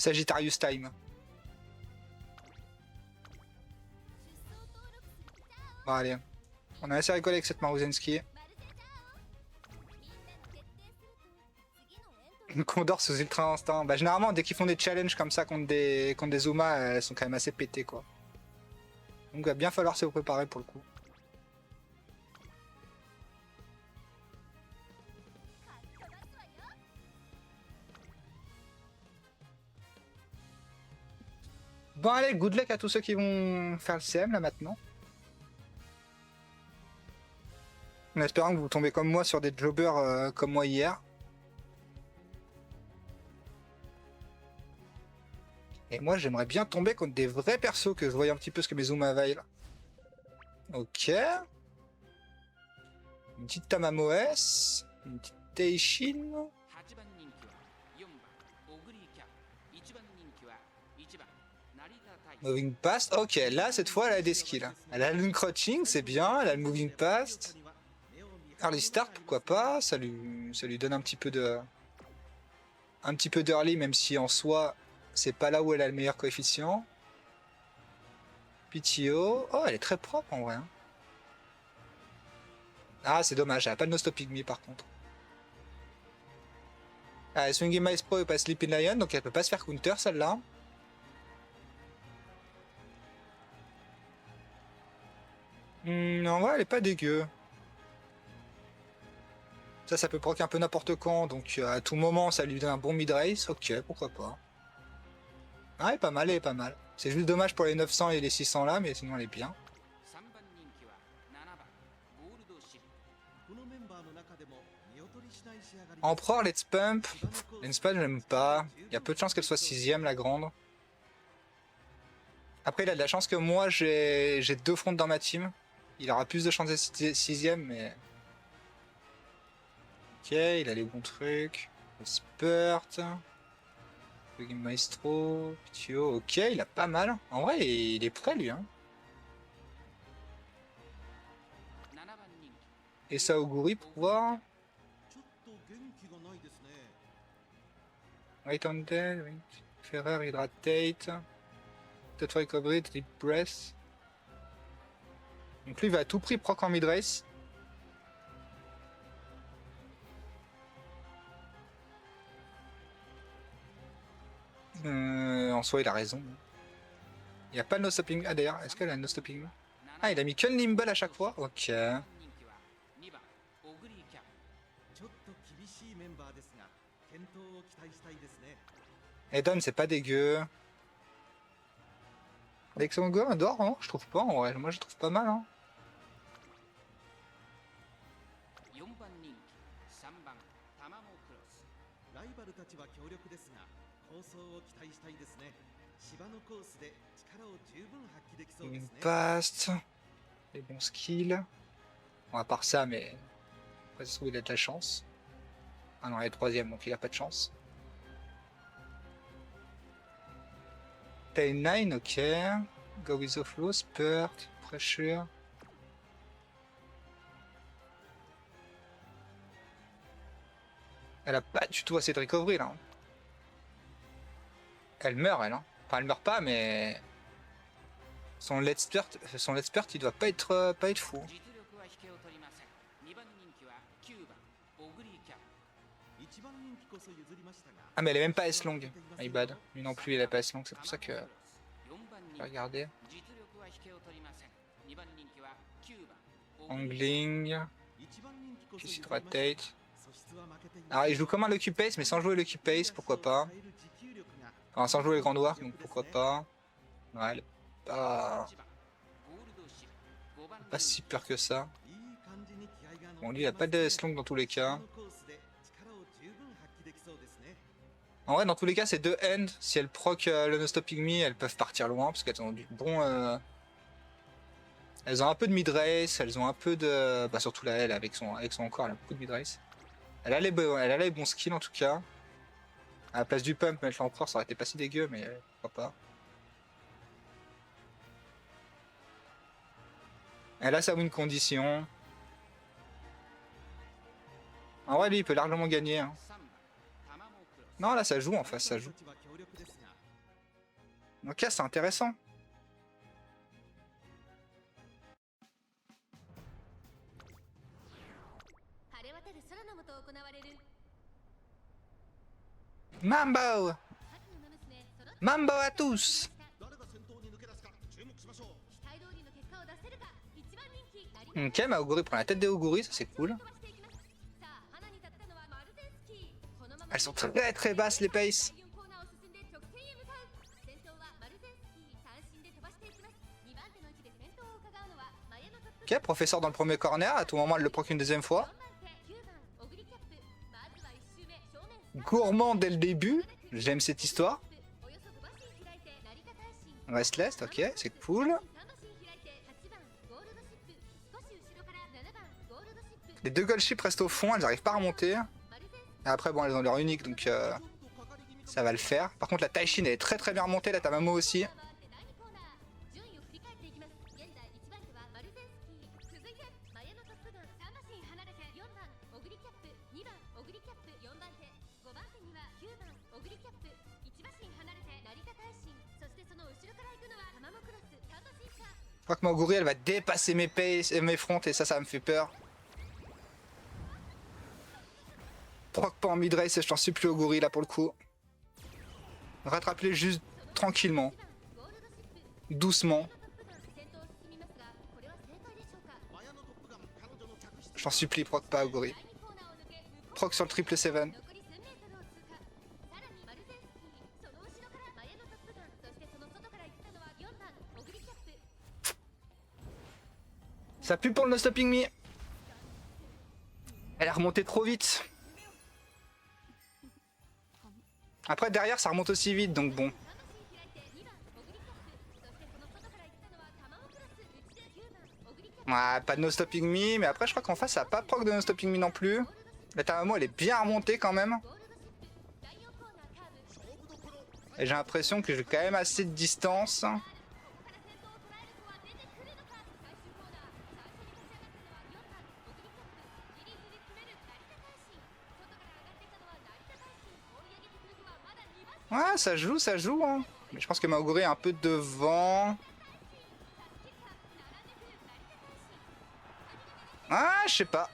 Sagittarius Time. Bon, allez. On a assez rigolé avec cette Maruzensky. Condor sous Ultra Instinct. Bah, généralement, dès qu'ils font des challenges comme ça contre des Zuma, elles sont quand même assez pétées, quoi. Donc, il va bien falloir se préparer pour le coup. Bon, allez, good luck à tous ceux qui vont faire le CM là maintenant. En espérant que vous tombez comme moi sur des jobbers comme moi hier. Et moi, j'aimerais bien tomber contre des vrais persos que je voyais un petit peu ce que mes Zuma avaient là. Ok. Une petite Tamamoes. Une petite Teishin. Moving Past. Ok, là, cette fois, elle a des skills. Elle a le crouching, c'est bien. Elle a le Moving Past. Early Start, pourquoi pas. Ça lui donne un petit peu de... Un petit peu d'early, même si en soi... C'est pas là où elle a le meilleur coefficient. PTO. Oh, elle est très propre en vrai. Hein. Ah, c'est dommage, elle a pas de No Stopping Me par contre. Ah, Swinging Maestro et pas Sleeping Lion, donc elle peut pas se faire counter celle-là. En vrai, elle est pas dégueu. Ça peut proc un peu n'importe quand, donc à tout moment, ça lui donne un bon mid-race. Ok, pourquoi pas. Ah, elle est pas mal, elle est pas mal. C'est juste dommage pour les 900 et les 600 là, mais sinon elle est bien. Empereur, Let's Pump. Let's Pump, j'aime pas. Il y a peu de chances qu'elle soit 6ème, la grande. Après, il a de la chance que moi, j'ai 2 fronts dans ma team. Il aura plus de chances d'être 6ème, mais... Ok, il a les bons trucs. Spurt. Game Maestro. Ptio. Ok, il a pas mal. En vrai, il est prêt, lui. Hein. Et ça, Oguri pour voir. Right on dead. Ferrer, Hydratate. Peut-être Recovery, Deep Breath. Donc lui, il va à tout prix proc en mid-race. En soi, il a raison. Il n'y a pas de no-stopping. Ah d'ailleurs, est-ce qu'elle a un no-stopping? Ah, il a mis que le nimble à chaque fois. Ok. Edon, c'est pas dégueu. Alexandre adore, non? Je trouve pas en vrai. Moi, je trouve pas mal. Hein. Une passe. Les bons skills. Bon, à part ça, mais. Après, ça se trouve, il a de la chance. Ah non, il est 3ème, donc il a pas de chance. Tail 9, ok. Go with the flow, spurt, pressure. Elle a pas du tout assez de recovery là. Elle meurt, elle. Hein. Enfin, elle meurt pas, mais. Son let's spurt, il doit pas être fou. Ah, mais elle est même pas S-long. My bad. Lui non plus, il est pas S-long, c'est pour ça que. Je vais regarder. Angling. Hydratate. Alors, il joue comme un Lucky Pace, mais sans jouer Lucky Pace, pourquoi pas. Enfin, sans jouer le Grand Warp, donc pourquoi pas. Ouais, elle est pas si peur que ça. Bon, lui, il a pas de S-long dans tous les cas. En vrai, dans tous les cas, c'est 2 end. Si elles proc le No Stopping Me, elles peuvent partir loin parce qu'elles ont du bon. Elles ont un peu de mid-race, elles ont un peu de. Bah, surtout la L avec son corps, elle a beaucoup de mid-race. Elle a les bons skills en tout cas. À la place du pump, mettre l'empereur, ça aurait été pas si dégueu, mais pourquoi pas. Elle a sa win condition. En vrai, lui, il peut largement gagner. Hein. Non, là, ça joue en face, ça joue. Ok, c'est intéressant. Mambo! Mambo à tous! Ok, Maoguri prend la tête des Oguri, ça c'est cool. Elles sont très très basses les paces. Ok, professeur dans le premier corner, à tout moment elle le proc une deuxième fois. Gourmand dès le début, j'aime cette histoire. Restless, ok, c'est cool. Les deux gold ships restent au fond, elles n'arrivent pas à remonter. Et après, bon, elles ont leur unique, donc ça va le faire. Par contre, la Taishin elle est très très bien remontée, la Tamamo aussi. Je crois que Maoguri elle va dépasser mes paces et mes fronts et ça me fait peur. Proc pas en mid-race et je t'en supplie Oguri là pour le coup. Rattrape-les juste tranquillement. Doucement. Je t'en supplie, proc pas Oguri. Proc sur le triple 7. Ça pue pour le no stopping me. Elle est remontée trop vite. Après derrière ça remonte aussi vite donc bon. Ouais, pas de no stopping me, mais après je crois qu'en face ça a pas proc de no stopping me non plus. La Tamamo elle est bien remontée quand même. Et j'ai l'impression que j'ai quand même assez de distance. Ouais, ça joue, hein. Mais je pense que Maoguri est un peu devant. Ah, je sais pas.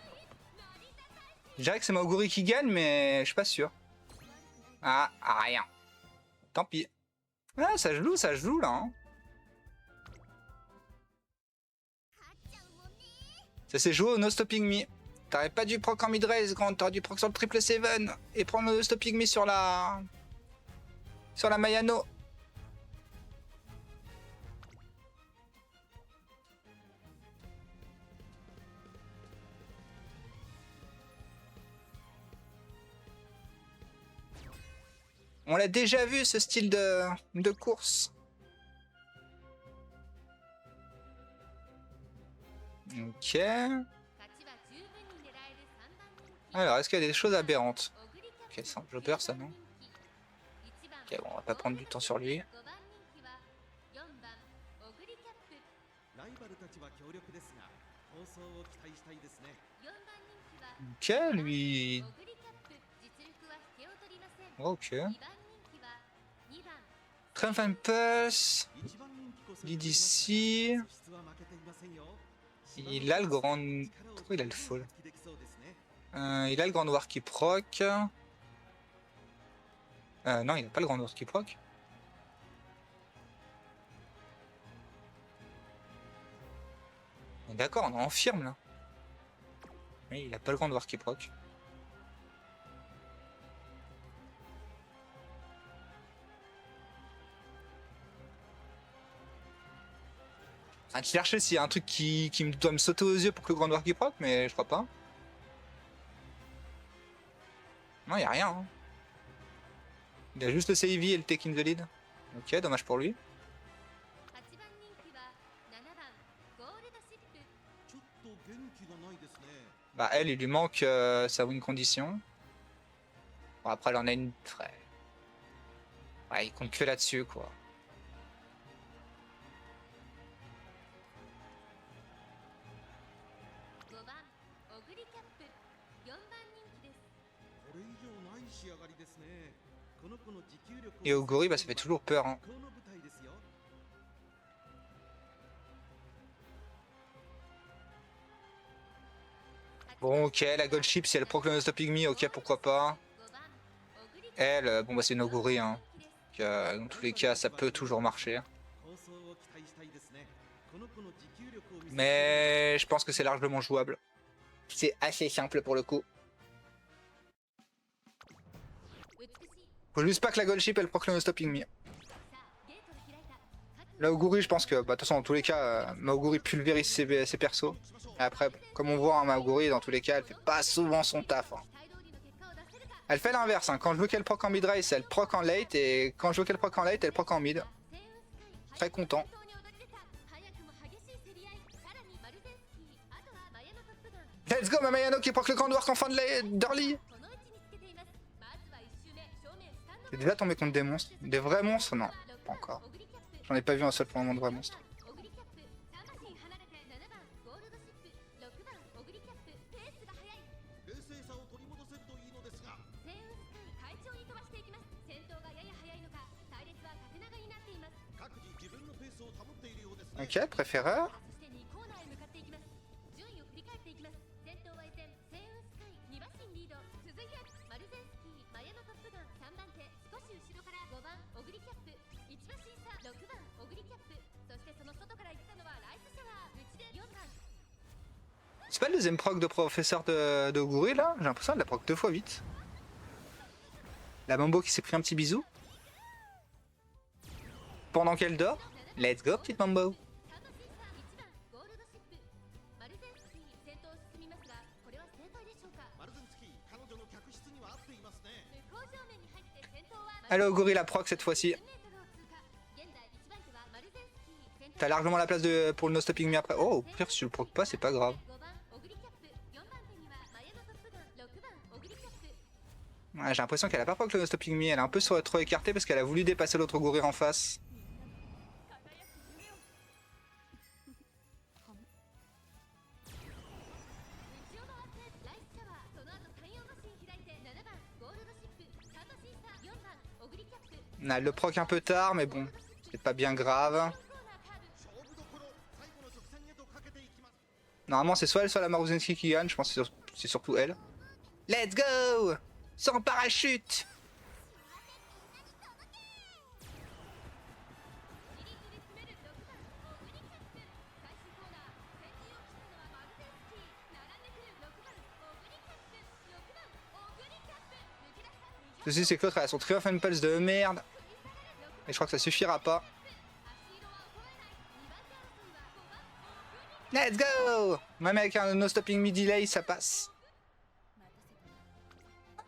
Je dirais que c'est Maoguri qui gagne, mais je suis pas sûr. Ah, rien. Tant pis. Ah, ça joue là. Hein. Ça s'est joué au no stopping me. T'aurais pas dû proc en mid-race, quand t'aurais dû proc sur le triple 7 et prendre le no stopping me sur la Mayano. On l'a déjà vu ce style de course. Ok. Alors, est-ce qu'il y a des choses aberrantes? Ok, c'est un jobber ça, non? Ok, bon, on va pas prendre du temps sur lui. Ok, lui... Ok. Triumph Impulse. DDC. Il a le grand... Pourquoi il a le fall? Il a le grand noir qui proc. Non, il n'a pas le grand noir qui proc. D'accord, on est en firme là. Mais il a pas le grand noir qui proc. Un chercher s'il y a un truc qui doit me sauter aux yeux pour que le grand noir qui proc, mais je crois pas. Non, il n'y a rien. Hein. Il a juste le save et le take in the lead. Ok, dommage pour lui. Bah elle, il lui manque sa win condition. Bon, après, elle en a une... Ouais, il compte que là-dessus, quoi. Et Oguri, bah ça fait toujours peur. Hein. Bon, ok, la Gold Ship, si elle proc le non-stopping me, ok, pourquoi pas. Elle, bon bah c'est une Oguri, hein. Donc, dans tous les cas, ça peut toujours marcher. Mais je pense que c'est largement jouable. C'est assez simple pour le coup. Faut juste pas que la Gold Ship elle proc le no-stopping me. La Oguri, je pense que, bah, de toute façon, dans tous les cas, ma Oguri pulvérise ses persos. Et après, comme on voit, hein, ma Oguri, dans tous les cas, elle fait pas souvent son taf. Hein. Elle fait l'inverse, hein. Quand je veux qu'elle proc en mid race, elle proc en late, et quand je veux qu'elle proc en late, elle proc en mid. Très content. Let's go, ma Mayano qui proc le Grand Dwarf en fin d'early. J'ai déjà tombé contre des monstres. Des vrais monstres? Non, pas encore. J'en ai pas vu un seul pour le moment de vrais monstres. Ok, préféreur. C'est pas le deuxième proc de professeur de Oguri là? J'ai l'impression de la proc 2 fois vite. La Mambo qui s'est pris un petit bisou. Pendant qu'elle dort. Let's go, petite Mambo. Allez, Oguri la proc cette fois-ci. T'as largement la place pour le no-stopping me après. Oh, au pire, si tu le proc pas, c'est pas grave. Ouais, j'ai l'impression qu'elle a pas proc le no-stopping me. Elle est un peu trop écartée parce qu'elle a voulu dépasser l'autre Oguri en face. Elle le proc un peu tard, mais bon, c'est pas bien grave. Normalement, c'est soit elle, soit la Maruzenski qui gagne. Je pense que c'est surtout elle. Let's go! Sans parachute! Ceci, c'est que l'autre, elle a son Triumph Impulse de merde. Et je crois que ça suffira pas. Let's go! Même avec un no stopping mid delay, ça passe.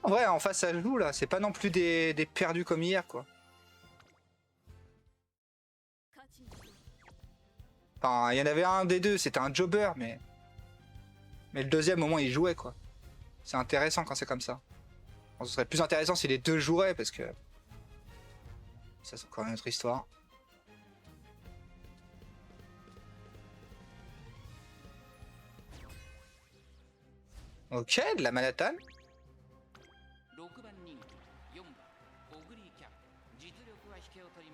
En vrai, en face, ça joue là. C'est pas non plus des perdus comme hier, quoi. Enfin, il y en avait un des deux, c'était un jobber, mais le deuxième, au moins, il jouait, quoi. C'est intéressant quand c'est comme ça. Bon, ce serait plus intéressant si les deux joueraient, parce que... Ça, c'est encore une autre histoire. Ok, de la Manhattan.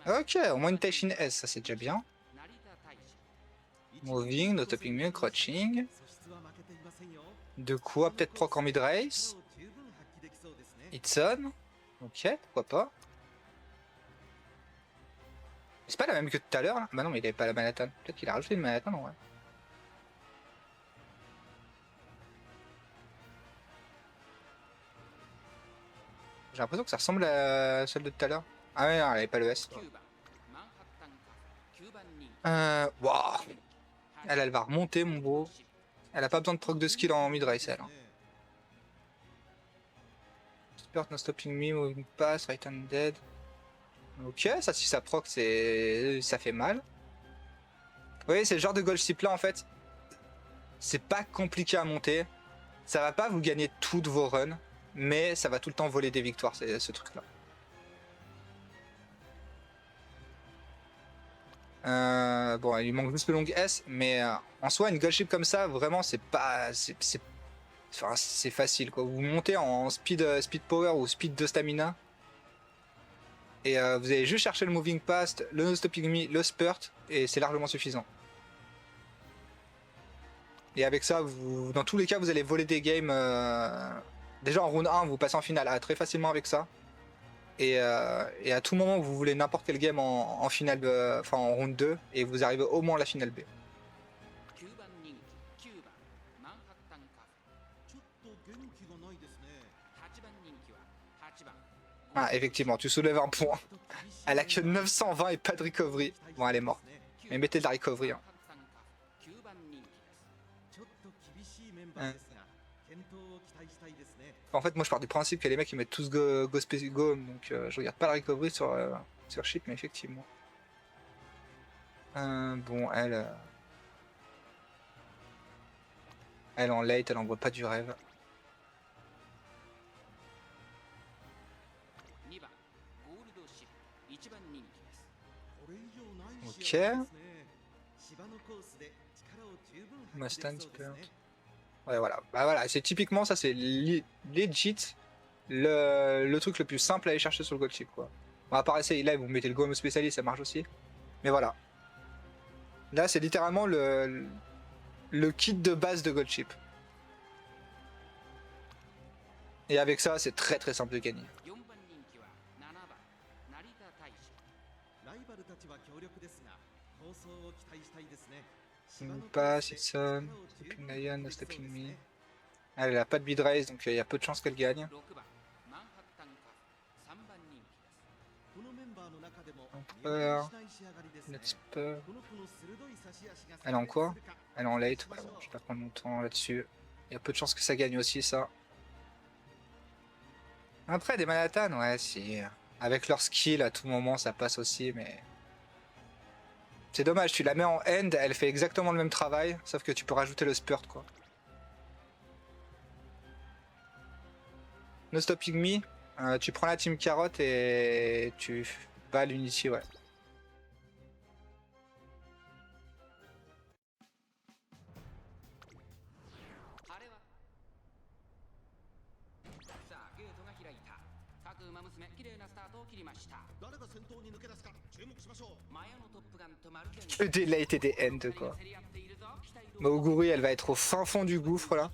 Ok, au moins une Taishin S, ça c'est déjà bien. Moving, no topping mieux, crouching. De quoi peut-être proc en mid race. Itson. Ok, pourquoi pas. C'est pas la même que tout à l'heure là? Bah non, mais il avait pas la Manhattan. Peut-être qu'il a rajouté une Manhattan, ouais. J'ai l'impression que ça ressemble à celle de tout à l'heure. Ah ouais, non, elle avait pas le S. Waouh. Elle va remonter, mon gros. Elle a pas besoin de proc de skill en mid-race, elle. Hein. Spurt, no stopping me, moving pass, right hand dead. Ok, ça si ça proc, ça fait mal. Oui, c'est le genre de gold chip là en fait. C'est pas compliqué à monter. Ça va pas vous gagner toutes vos runs, mais ça va tout le temps voler des victoires, c'est ce truc là. Bon, il manque juste le long S, mais en soi, une gold ship comme ça, vraiment, c'est pas. Enfin, c'est facile quoi. Vous montez en speed power ou speed de stamina. Et vous allez juste chercher le moving past, le no stopping me, le spurt, et c'est largement suffisant. Et avec ça, vous, dans tous les cas, vous allez voler des games. Déjà en round 1, vous passez en finale A très facilement avec ça. Et à tout moment, vous voulez n'importe quel game en finale, enfin en round 2, et vous arrivez au moins à la finale B. Ah, effectivement, tu soulèves un point. Elle a que 920 et pas de recovery. Bon, elle est morte. Mais mettez de la recovery. Hein. En fait, moi je pars du principe que les mecs ils mettent tous go space go, donc je regarde pas la recovery sur Chip, mais effectivement. Bon, elle en late, elle en voit pas du rêve. Ok. Mustang Spurt. Ouais, voilà. Bah voilà, c'est typiquement ça, c'est legit le truc le plus simple à aller chercher sur le gold chip, quoi. Bon, à part essayer, là, vous mettez le gomme spécialiste, ça marche aussi. Mais voilà. Là, c'est littéralement le kit de base de gold chip. Et avec ça, c'est très très simple de gagner. Pas, Simpson, Stepping Lion, Stepping Me. Elle a pas de bid race, donc il y a peu de chances qu'elle gagne. Elle est en quoi? Elle est en late. Ouais, bon, je vais pas prendre mon temps là-dessus. Il y a peu de chances que ça gagne aussi, ça. Après, des Manhattan, ouais, si. Avec leur skill, à tout moment, ça passe aussi, mais... C'est dommage, tu la mets en end, elle fait exactement le même travail, sauf que tu peux rajouter le spurt, quoi. No Stopping Me, tu prends la team carotte et tu vas à l'Unity, ouais. Des late et des end, quoi. Maoguri, elle va être au fin fond du gouffre, là.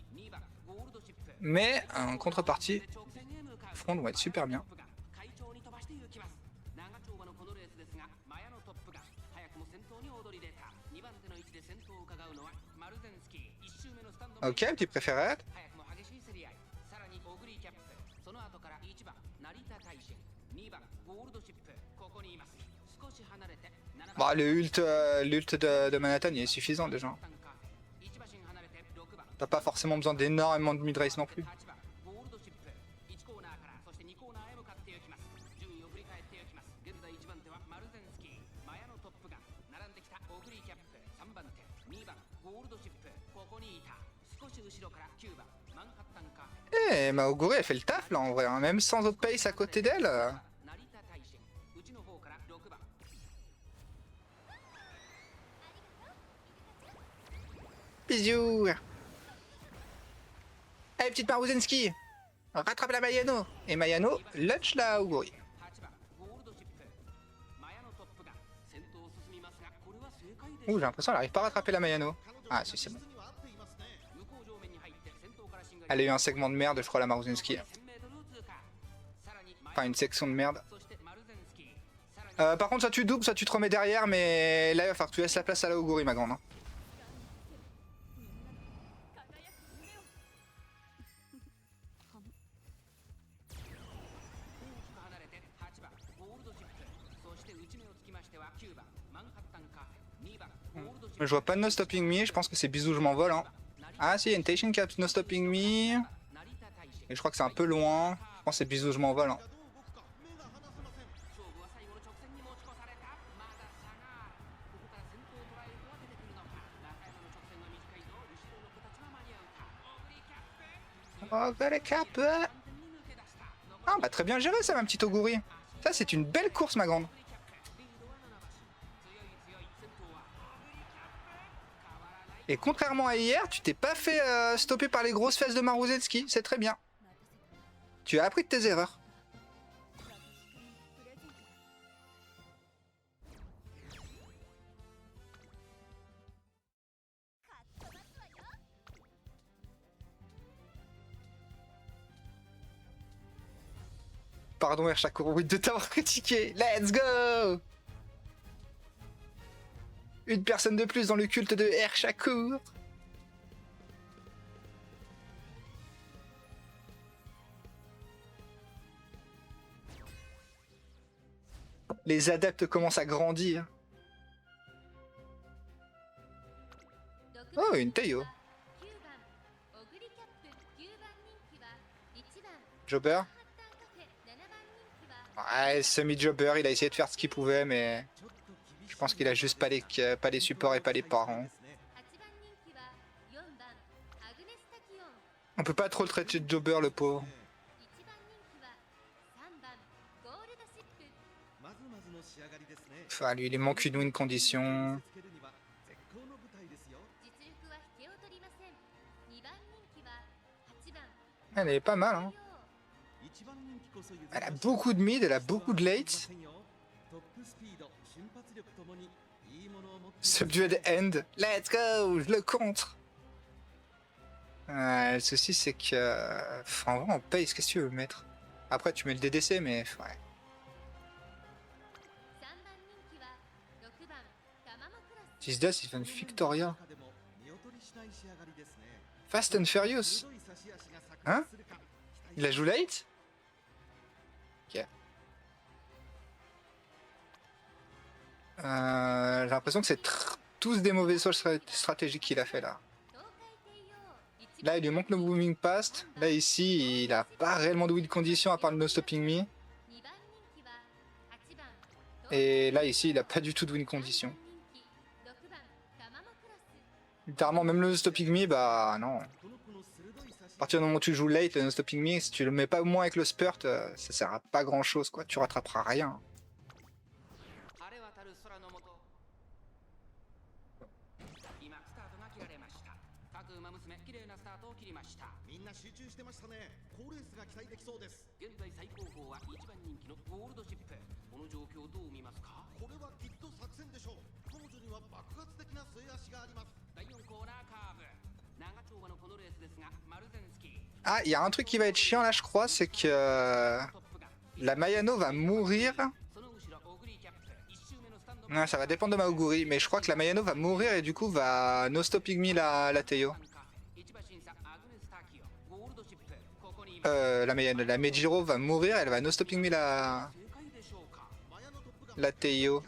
Mais, en contrepartie, Front vont être super bien. Ok, petit préféré. Bon, le ult de Manhattan, il est suffisant déjà. T'as pas forcément besoin d'énormément de mid-race non plus. Eh, Maoguri, elle fait le taf là en vrai, hein. Même sans autre pace à côté d'elle. Bisous. Allez, petite Maruzensky, rattrape la Mayano. Et Mayano, lunch la Oguri. Ouh, j'ai l'impression qu'elle arrive pas à rattraper la Mayano. Ah, si, c'est bon. Elle a eu un segment de merde, je crois, la Maruzensky. Enfin, une section de merde. Par contre, soit tu doubles, soit tu te remets derrière, mais là, il va falloir que tu laisses la place à la Oguri, ma grande. Hein. Je vois pas de no stopping me, je pense que c'est bisous, je m'envole. Hein. Ah si, il y a une Taishin qui a no stopping me. Et je crois que c'est un peu loin. Je pense que c'est bisous, je m'envole. Hein. Oh, le cap. Ah bah très bien géré ça, ma petite Oguri. Ça c'est une belle course, ma grande. Et contrairement à hier, tu t'es pas fait stopper par les grosses fesses de Maruzensky, c'est très bien. Tu as appris de tes erreurs. Pardon Ershakuru de t'avoir critiqué. Let's go. Une personne de plus dans le culte de Ershakur. Les adeptes commencent à grandir. Oh, une Teo. Jobber. Ouais, semi-jobber, il a essayé de faire ce qu'il pouvait, mais je pense qu'il a juste pas les supports et pas les parents. On peut pas trop le traiter de jobber, le pauvre. Enfin, lui, il manque une win condition. Elle est pas mal, hein. Elle a beaucoup de mid, elle a beaucoup de late. Subdued end. Let's go, je le contre. Le souci, c'est que... en vrai, on pace, qu'est-ce que tu veux mettre? Après, tu mets le DDC, mais... ouais. This does even Victoria. Fast and Furious. Hein? Il la joue late? Ok. J'ai l'impression que c'est tous des mauvais choix stratégiques qu'il a fait là. Là, il lui manque le Booming Past. Là, ici, il a pas réellement de win condition à part le No Stopping Me. Et là, ici, il a pas du tout de win condition. Littéralement, même le No Stopping Me, bah non. À partir du moment où tu joues late, le No Stopping Me, si tu le mets pas au moins avec le Spurt, ça sert à pas grand chose, quoi. Tu rattraperas rien. Ah, il y a un truc qui va être chiant là, je crois, c'est que la Mayano va mourir. Non, ça va dépendre de Maoguri, mais je crois que la Mayano va mourir et du coup va no stopping me la Teo. La Mejiro va mourir, elle va no stopping me la Teo.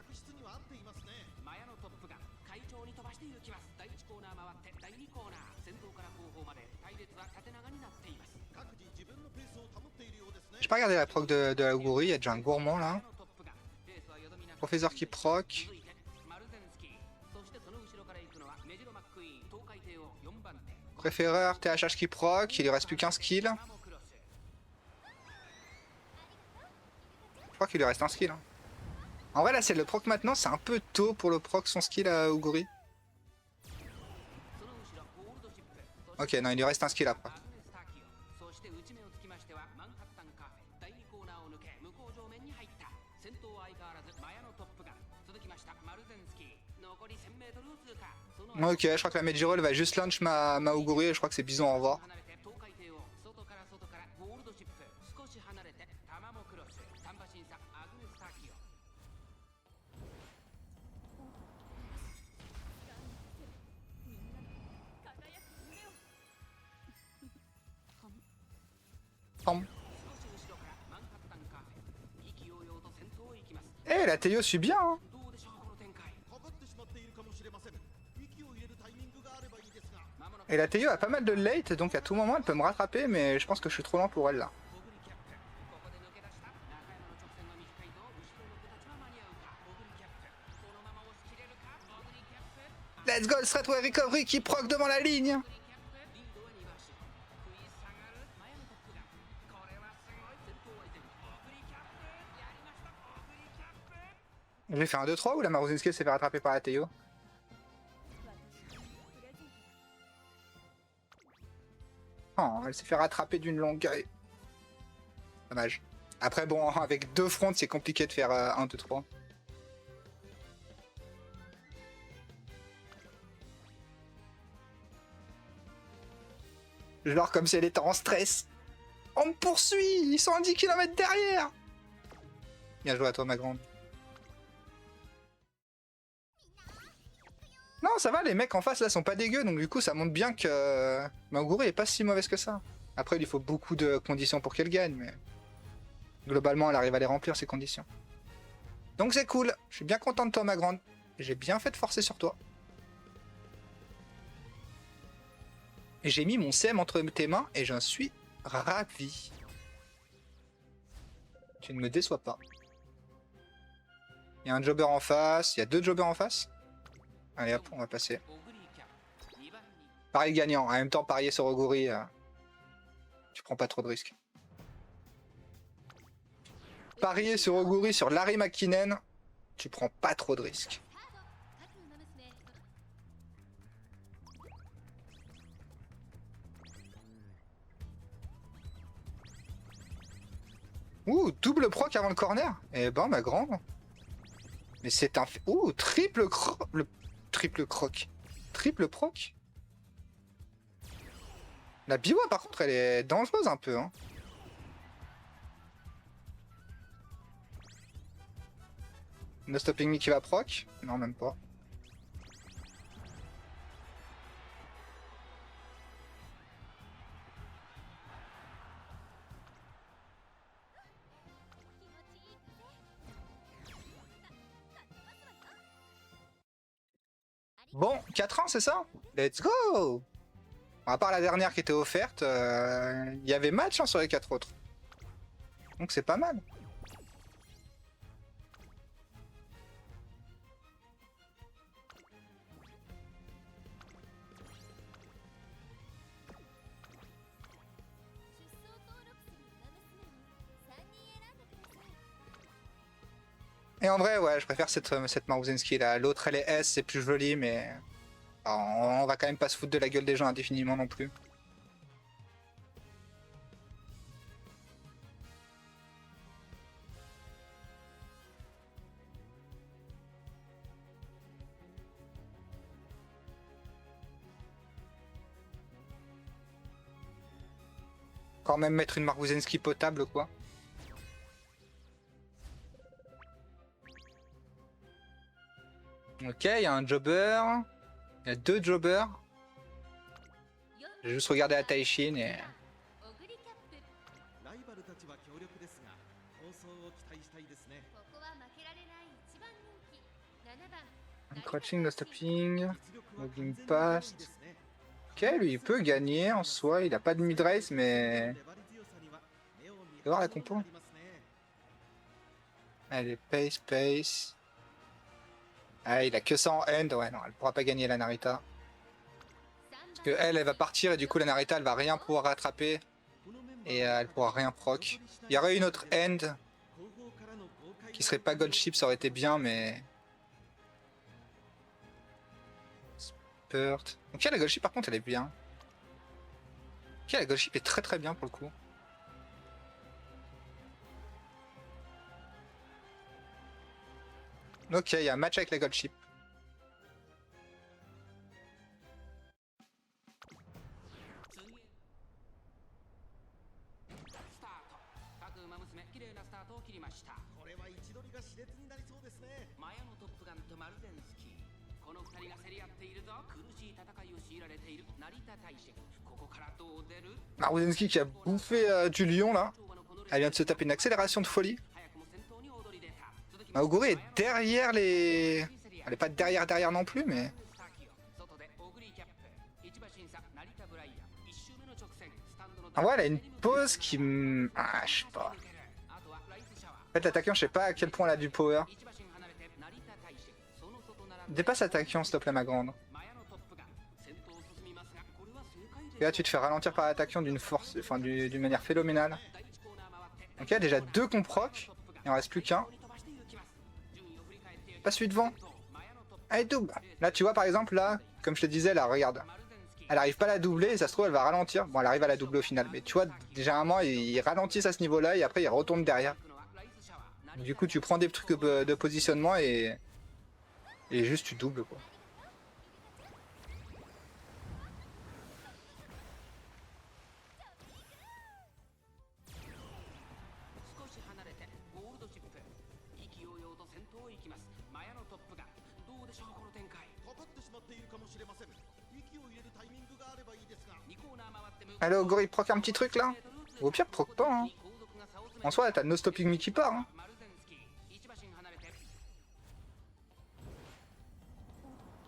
J'ai pas regardé la proc de la Oguri, il y a déjà un gourmand là. Professeur qui proc. Préféreur, THH qui proc, il lui reste plus qu'un skill. Je crois qu'il lui reste un skill. Hein. En vrai là c'est le proc maintenant, c'est un peu tôt pour le proc son skill à Oguri. Ok, non, il lui reste un skill après. Ok, je crois que la Mejiro elle va juste lunch ma Oguri et je crois que c'est bison au revoir. Eh, la Teo suit bien hein. Et la Teo a pas mal de late, donc à tout moment elle peut me rattraper, mais je pense que je suis trop lent pour elle là. Let's go, le Stratway Recovery qui proc devant la ligne. J'ai fait un 2-3 ou la Maruzinski s'est fait rattraper par la Teo? Oh, elle s'est fait rattraper d'une longueur. Dommage. Après bon, avec deux fronts c'est compliqué de faire 1, 2, 3. Genre comme si elle était en stress. On me poursuit, ils sont à 10 km derrière. Bien joué à toi, ma grande. Non, ça va, les mecs en face là sont pas dégueux, donc du coup ça montre bien que Maguri est pas si mauvaise que ça. Après, il faut beaucoup de conditions pour qu'elle gagne, mais globalement, elle arrive à les remplir ces conditions. Donc c'est cool, je suis bien content de toi, ma grande. J'ai bien fait de forcer sur toi. Et j'ai mis mon CM entre tes mains et j'en suis ravi. Tu ne me déçois pas. Il y a un jobber en face, il y a 2 jobbers en face. Allez hop, on va passer. Pareil gagnant, en même temps parier sur Oguri, tu prends pas trop de risques. Parier sur Oguri sur Larry McKinnon, tu prends pas trop de risques. Ouh, double proc avant le corner. Eh ben, ma grande. Mais c'est un... Ouh, triple croc. Le triple croc. Triple proc. La Biwa, par contre, elle est dangereuse un peu. Hein. No stopping me qui va proc. Non, même pas. Bon, 4 ans, c'est ça? Let's go! À part la dernière qui était offerte, il y avait match hein, sur les 4 autres. Donc c'est pas mal. Et en vrai, ouais, je préfère cette Maruzensky là. L'autre, elle est S, c'est plus joli, mais... Alors, on va quand même pas se foutre de la gueule des gens indéfiniment non plus. Quand même mettre une Maruzensky potable, quoi. Ok, il y a un jobber. Il y a 2 jobbers. J'ai juste regardé la Taishin et... Crouching, no stopping, moving past. Ok, lui il peut gagner en soi, il a pas de mid-race mais... Il va voir la compo. Allez, pace, pace. Ah, il a que ça en end, ouais non, elle pourra pas gagner la Narita. Parce que elle va partir et du coup la Narita elle va rien pouvoir rattraper. Et elle pourra rien proc. Il y aurait une autre end qui serait pas gold chip, ça aurait été bien mais... Spurt. Ok, la gold chip par contre elle est bien. Ok, la gold chip est très très bien pour le coup. Ok, il y a un match avec la gold chip. Maruzensky qui a bouffé du lion là. Elle vient de se taper une accélération de folie. Oguri est derrière les... Elle est pas derrière non plus mais... Ah ouais, elle a une pause qui me... Ah, je sais pas. En fait, l'attaquant, je sais pas à quel point elle a du power. Dépasse l'attaquant, s'il te plaît, ma grande. Et là, tu te fais ralentir par l'attaquant d'une force... Enfin, d'une manière phénoménale. Donc il y a déjà 2 qu'on proc. Il en reste plus qu'un. Pas celui devant. Allez, double. Là, tu vois, par exemple, là, comme je te disais, là, regarde. Elle arrive pas à la doubler et ça se trouve, elle va ralentir. Bon, elle arrive à la doubler au final. Mais tu vois, généralement, ils ralentissent à ce niveau-là et après, ils retournent derrière. Du coup, tu prends des trucs de positionnement et juste tu doubles, quoi. Allez, Oguri, proc un petit truc là. Ou au pire, proc pas. Hein. En soi, t'as No Stopping Me qui part. Hein.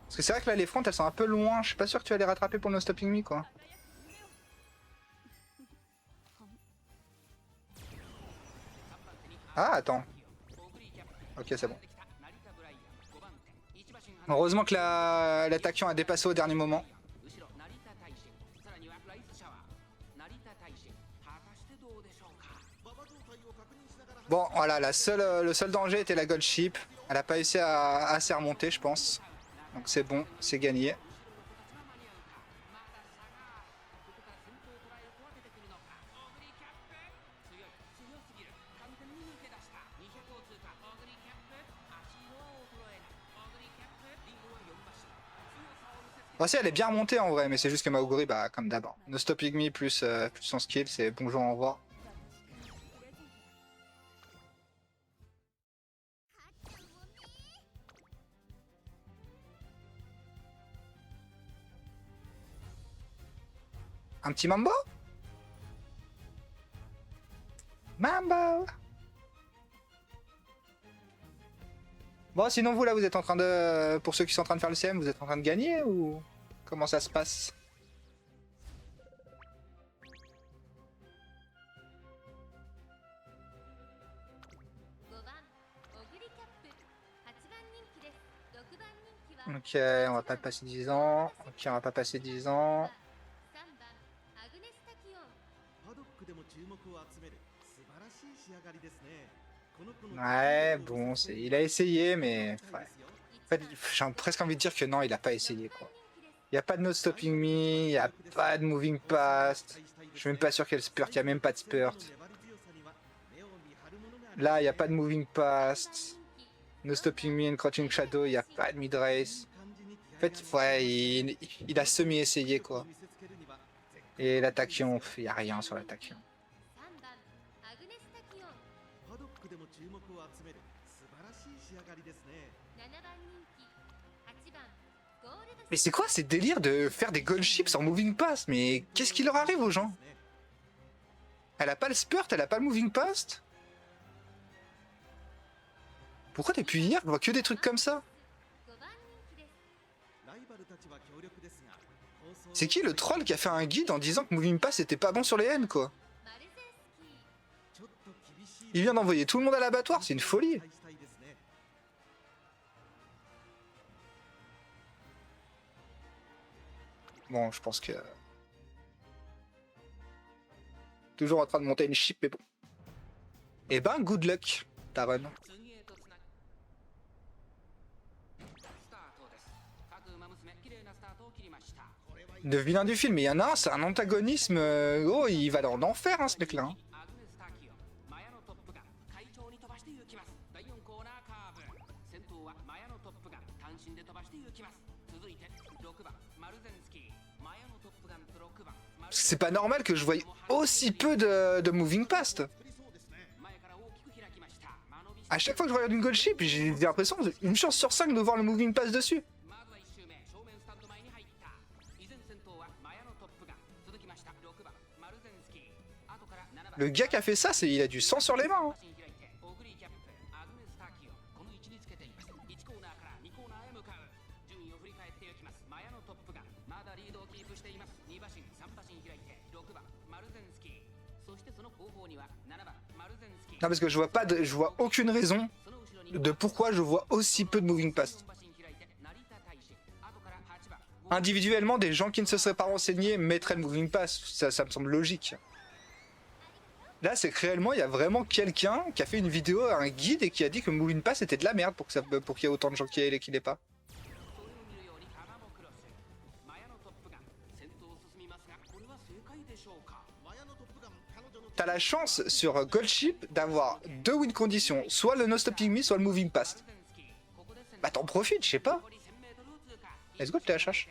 Parce que c'est vrai que là, les fronts, elles sont un peu loin. Je suis pas sûr que tu vas les rattraper pour No Stopping Me, quoi. Ah, attends. Ok, c'est bon. Heureusement que l'attaquant a dépassé au dernier moment. Bon, voilà, le seul danger était la gold ship. Elle a pas réussi à s'y remonter, je pense. Donc c'est bon, c'est gagné. Bon, si, elle est bien remontée en vrai, mais c'est juste que Maoguri, bah, comme d'hab. No Stopping Me plus son skill, c'est bonjour, au revoir. Un petit Mambo? Mambo! Bon, sinon vous là, vous êtes en train de... Pour ceux qui sont en train de faire le CM, vous êtes en train de gagner ou... Comment ça se passe? Ok, on va pas passer 10 ans. Ok, on va pas passer 10 ans. Ouais, bon, il a essayé, mais... Ouais. En fait, j'ai presque envie de dire que non, il a pas essayé, quoi. Il n'y a pas de No Stopping Me, il n'y a pas de Moving Past. Je suis même pas sûr qu'il y ait le spurt, il n'y a même pas de spurt. Là, il n'y a pas de Moving Past. No Stopping Me and Crouching Shadow, il n'y a pas de mid-race. En fait, ouais, il a semi-essayé, quoi. Et l'attaquant, il n'y a rien sur l'attaquant. Mais c'est quoi ces délires de faire des gold ships en moving pass? Mais qu'est-ce qui leur arrive aux gens? Elle a pas le spurt, elle a pas le moving past? Pourquoi depuis hier, je vois que des trucs comme ça? C'est qui le troll qui a fait un guide en disant que moving pass était pas bon sur les N, quoi? Il vient d'envoyer tout le monde à l'abattoir, c'est une folie. Bon, je pense que... Toujours en train de monter une ship, mais bon. Eh ben, good luck, Taron. Le vilain du film, il y en a un, c'est un antagonisme... Oh, il va dans l'enfer, hein, ce mec-là. Hein. C'est pas normal que je voie aussi peu de moving past. À chaque fois que je regarde une gold ship, j'ai l'impression d'une chance sur 5 de voir le moving pass dessus. Le gars qui a fait ça, il a du sang sur les mains. Hein. Non, parce que je vois aucune raison de pourquoi je vois aussi peu de moving past. Individuellement, des gens qui ne se seraient pas renseignés mettraient le moving pass, ça me semble logique. Là, c'est que réellement, il y a vraiment quelqu'un qui a fait une vidéo, un guide, et qui a dit que le moving pass était de la merde pour qu'il y ait autant de gens qui l'aient pas. T'as la chance sur Gold Ship d'avoir 2 win conditions, soit le No Stopping Me, soit le Moving Past. Bah t'en profites, je sais pas. Let's go THH.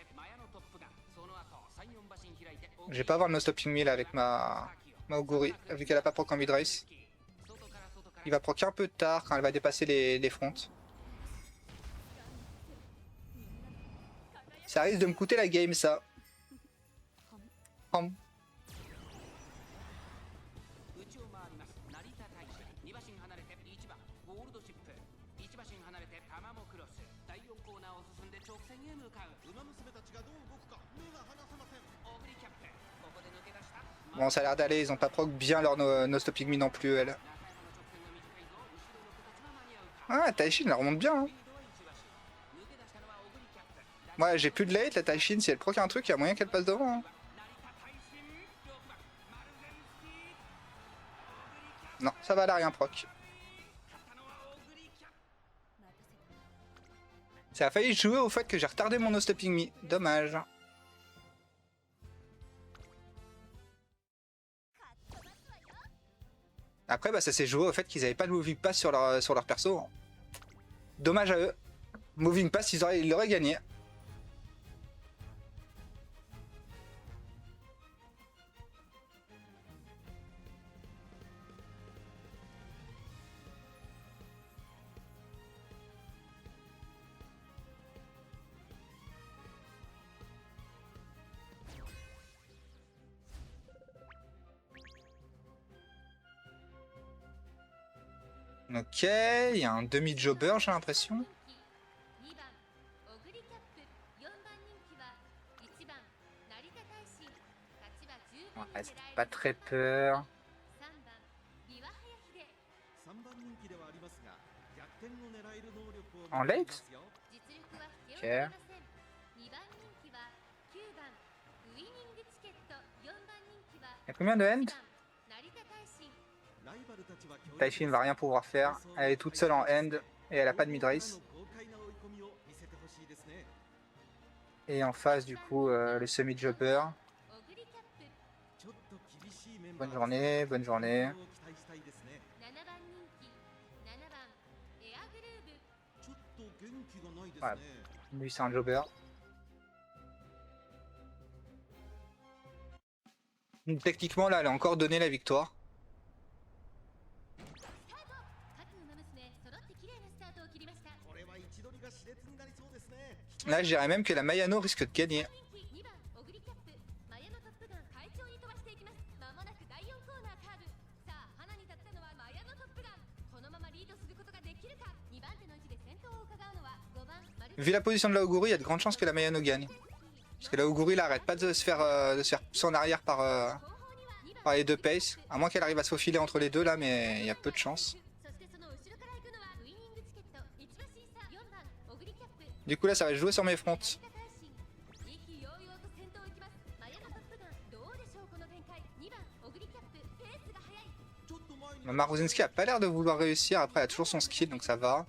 Je vais pas avoir le No Stopping Me là avec ma Oguri, vu qu'elle a pas proc en mid-race. Il va proc un peu tard quand elle va dépasser les fronts. Ça risque de me coûter la game, ça. Hum. Bon, ça a l'air d'aller, ils ont pas proc bien leur no stopping me non plus, elle. Ah, Taishin, elle remonte bien. Hein. Ouais, j'ai plus de late, la Taishin, si elle proc un truc, il y a moyen qu'elle passe devant. Hein. Non, ça va, elle a rien proc. Ça a failli jouer au fait que j'ai retardé mon no stopping me. Dommage. Après, bah, ça s'est joué au fait qu'ils avaient pas de moving pass sur leur perso. Dommage à eux. Moving pass, ils l'auraient gagné. Ok, il y a un demi-jobber, j'ai l'impression. Ouais, c'est pas très peur. En late? Ok. Il y a combien de end? Taishin va rien pouvoir faire. Elle est toute seule en end et elle a pas de mid-race. Et en face, du coup, le semi-jobber. Bonne journée, bonne journée. Ouais, lui, c'est un jobber. Techniquement, là, elle a encore donné la victoire. Là, je dirais même que la Mayano risque de gagner. Vu la position de la Oguri, il y a de grandes chances que la Mayano gagne. Parce que la Oguri, là, arrête pas de se faire pousser en arrière par les deux pace. À moins qu'elle arrive à se faufiler entre les deux, là, mais il y a peu de chances. Du coup, là, ça va jouer sur mes fronts. Maruzinski a pas l'air de vouloir réussir. Après, elle a toujours son skill, donc ça va.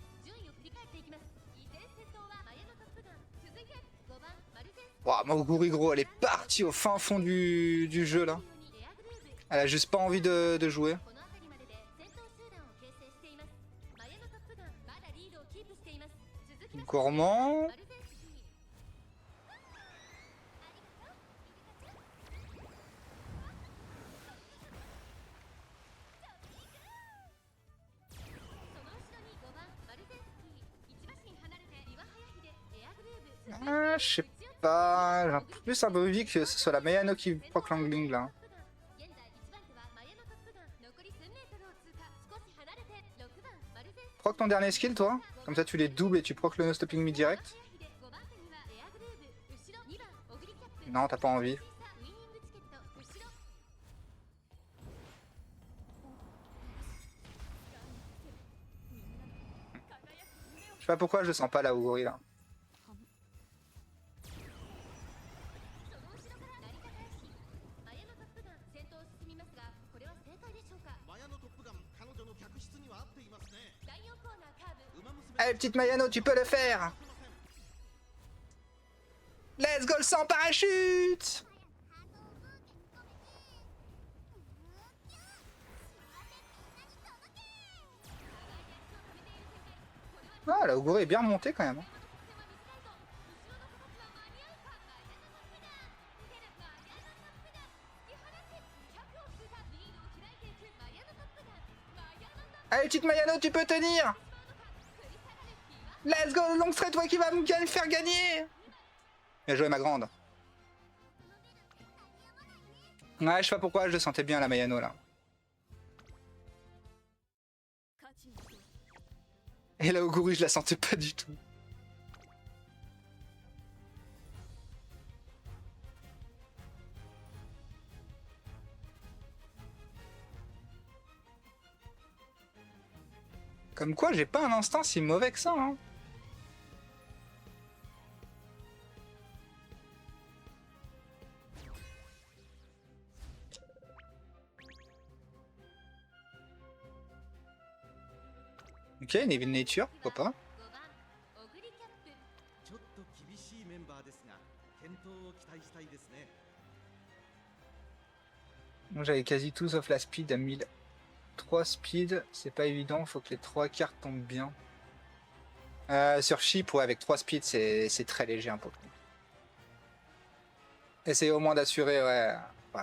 Wow, Moguri gros, elle est partie au fin fond du jeu là. Elle a juste pas envie de jouer. Gourmand. Ah, je sais pas. J'ai plus un peu envie que ce soit la Mayano qui proc l'angling là. Proc ton dernier skill toi. Comme ça tu les doubles et tu proc le no stopping me direct. Non, t'as pas envie. Je sais pas pourquoi je sens pas la Oguri là. Allez, petite Mayano, tu peux le faire! Let's go le sans parachute! Ah, la Oguri est bien remontée quand même. Allez, Allez, petite Mayano, tu peux tenir. Let's go, le long straight, toi qui va me faire gagner. Bien joué, ma grande. Ouais, je sais pas pourquoi, je le sentais bien, la Mayano, là. Et la Oguri, je la sentais pas du tout. Comme quoi, j'ai pas un instinct si mauvais que ça, hein. Ok, Neville Nature, pourquoi pas. Moi j'avais quasi tout sauf la speed à 1003 speed, c'est pas évident, faut que les 3 cartes tombent bien. Sur Chip, ouais, avec 3 speed, c'est très léger un peu. Essayez au moins d'assurer, ouais,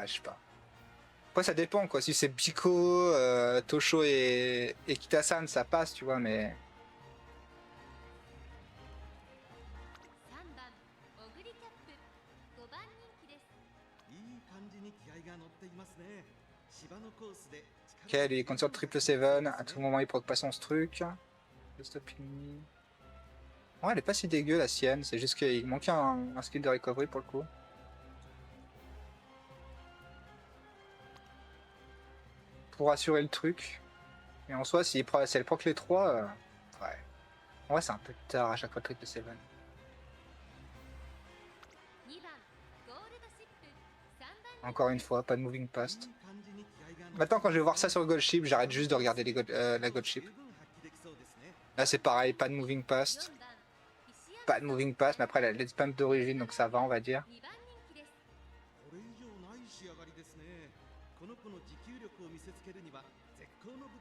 je sais pas. Après ça dépend quoi, si c'est Biko, Tosho et Kitasan, ça passe, tu vois, mais... Ok, lui il compte sur triple 7, à tout moment il proc pas son truc. Le stopping. Ouais, elle est pas si dégueu la sienne, c'est juste qu'il manquait un skill de recovery pour le coup. Pour assurer le truc. Et en soi, si elle proc les 3, ouais. En vrai, c'est un peu tard à chaque fois triple 7. Encore une fois, pas de moving past. Maintenant, quand je vais voir ça sur Gold Ship, j'arrête juste de regarder la Gold Ship. Là, c'est pareil, pas de moving past. Pas de moving past, mais après, elle a let's pump d'origine, donc ça va, on va dire.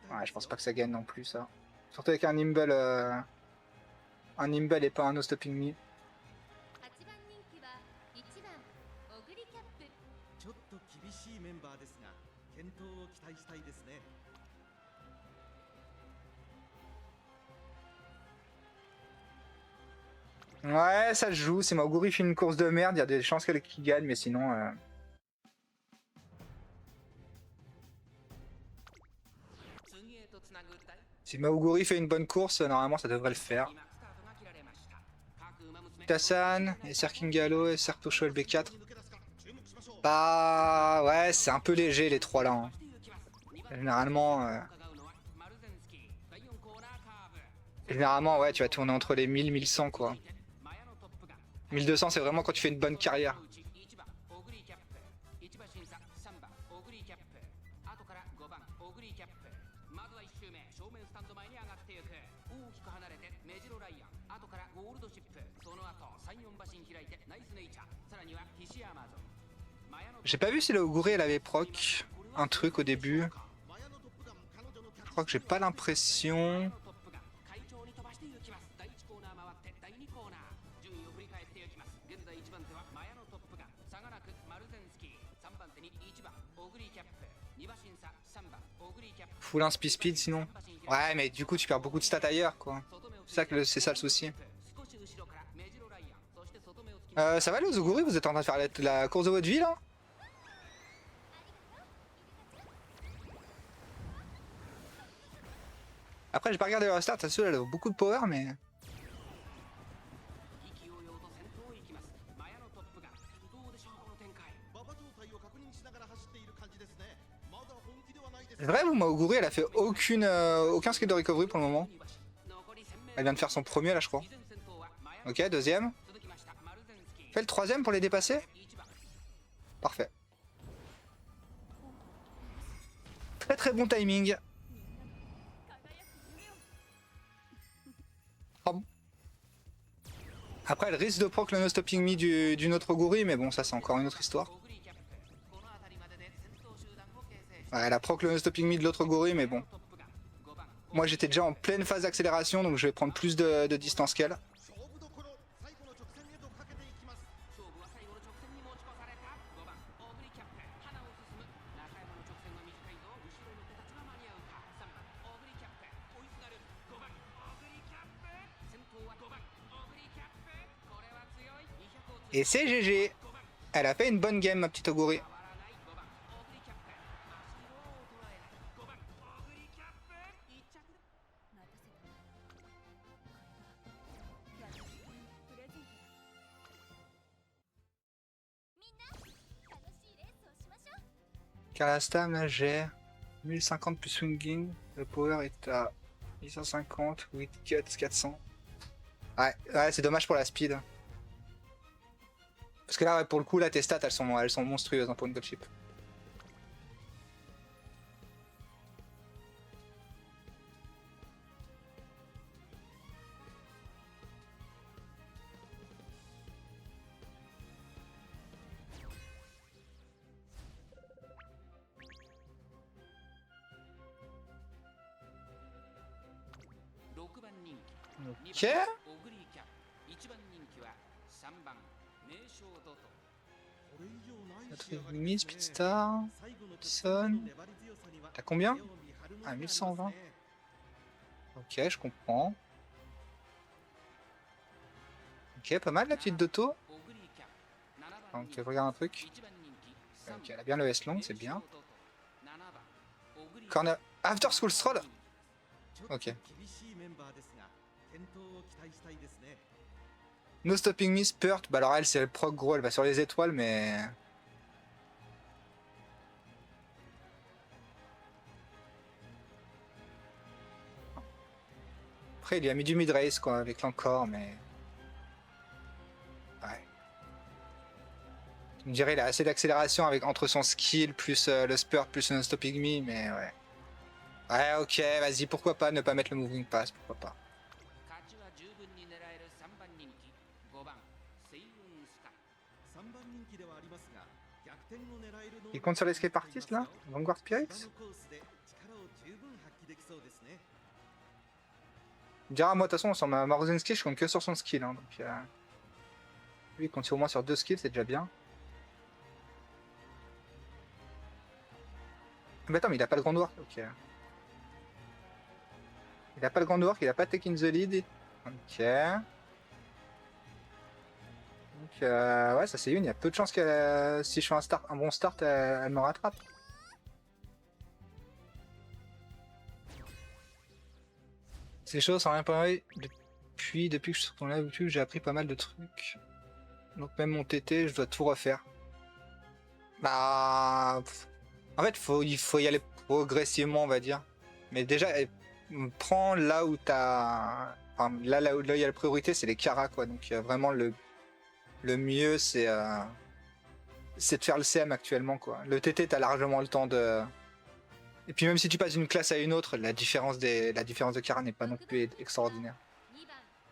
Ouais, je pense pas que ça gagne non plus, ça. Surtout avec un Nimble. Un Nimble et pas un No Stopping Me. Ouais, ça se joue. Si Maoguri fait une course de merde, il y a des chances qu'elle gagne, mais sinon... Si Maoguri fait une bonne course, normalement ça devrait le faire. Tassan, et Serkingalo, et Sertosho LB4. Bah ouais, c'est un peu léger les trois là. Hein. Généralement, ouais, tu vas tourner entre les 1000 1100 quoi. 1200 c'est vraiment quand tu fais une bonne carrière. J'ai pas vu si la Oguri elle avait proc un truc au début. Je crois que j'ai pas l'impression. Full 1 speed sinon. Ouais mais du coup tu perds beaucoup de stats ailleurs quoi. C'est ça le souci. Ça va les Oguri, vous êtes en train de faire la course de votre vie là? Après j'ai pas regardé leur start, ça se elle a beaucoup de power mais... C'est vrai ou Maoguri elle a fait aucun skill de recovery pour le moment. Elle vient de faire son premier là je crois. Ok, deuxième. Fait le troisième pour les dépasser. Parfait. Très très bon timing. Pardon. Après elle risque de proc le no stopping me d'une autre Oguri mais bon ça c'est encore une autre histoire. Ouais, elle a proc le no stopping me de l'autre Oguri mais bon. Moi j'étais déjà en pleine phase d'accélération donc je vais prendre plus de distance qu'elle. Et c'est GG. Elle a fait une bonne game, ma petite Oguri. Car la stam, là, j'ai 1050 plus swinging. Le power est à 850, 8 cuts, 400. Ouais, c'est dommage pour la speed. Parce que là, ouais, pour le coup, là, tes stats, elles sont monstrueuses hein, pour une gold chip. Ok. Notre ennemi, Speedstar, Son. T'as combien? Ah, 1120. Ok, je comprends. Ok, pas mal la petite Doto. Donc, je regarde un truc. Ok, elle a bien le S-Long, c'est bien. Corner. After School Stroll. Ok. No Stopping Me, Spurt. Bah alors elle, c'est le proc gros, elle va sur les étoiles, mais... Après, il y a mis du mid-race, quoi, avec l'encore, mais... Ouais. Je me dirais, il a assez d'accélération avec entre son skill, plus le Spurt, plus le No Stopping Me, mais ouais. Ouais, ok, vas-y, pourquoi pas ne pas mettre le Moving Pass, pourquoi pas. Il compte sur l'escape artist là? Vanguard Spirits? Il me dira, moi de toute façon, sur ma Rosinski, je compte que sur son skill. Hein, donc, lui, il compte au moins sur 2 skills, c'est déjà bien. Mais attends, mais il a pas le grand work. Ok. Il a pas le grand work, il a pas taken the lead. Ok. Donc, ouais, ça c'est une. Il y a peu de chances que si je fais un bon start, elle me rattrape. Ces choses sont rien pareil. Depuis que je suis sur ton live YouTube, j'ai appris pas mal de trucs. Donc même mon TT, je dois tout refaire. Bah... En fait, il faut y aller progressivement, on va dire. Mais déjà, prends là où t'as... Enfin, là où il y a la priorité, c'est les Kara, quoi. Donc vraiment, le mieux, c'est de faire le CM actuellement, quoi. Le TT, t'as largement le temps de... Et puis même si tu passes d'une classe à une autre, la différence de Kara n'est pas non plus extraordinaire.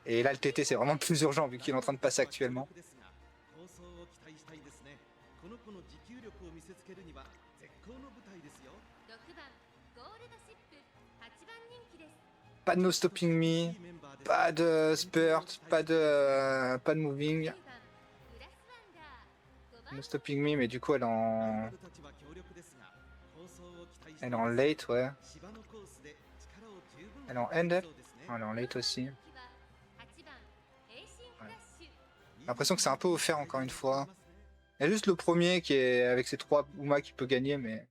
Et là, le TT, c'est vraiment plus urgent, vu qu'il est en train de passer actuellement. Pas de No Stopping Me, pas de Spurt, pas de Moving. No Stopping Me, mais du coup elle est en... Elle est en late, ouais. Elle est en end up. Oh, elle est en late aussi. Ouais. J'ai l'impression que c'est un peu offert encore une fois. Il y a juste le premier qui est avec ses 3 Uma qui peut gagner, mais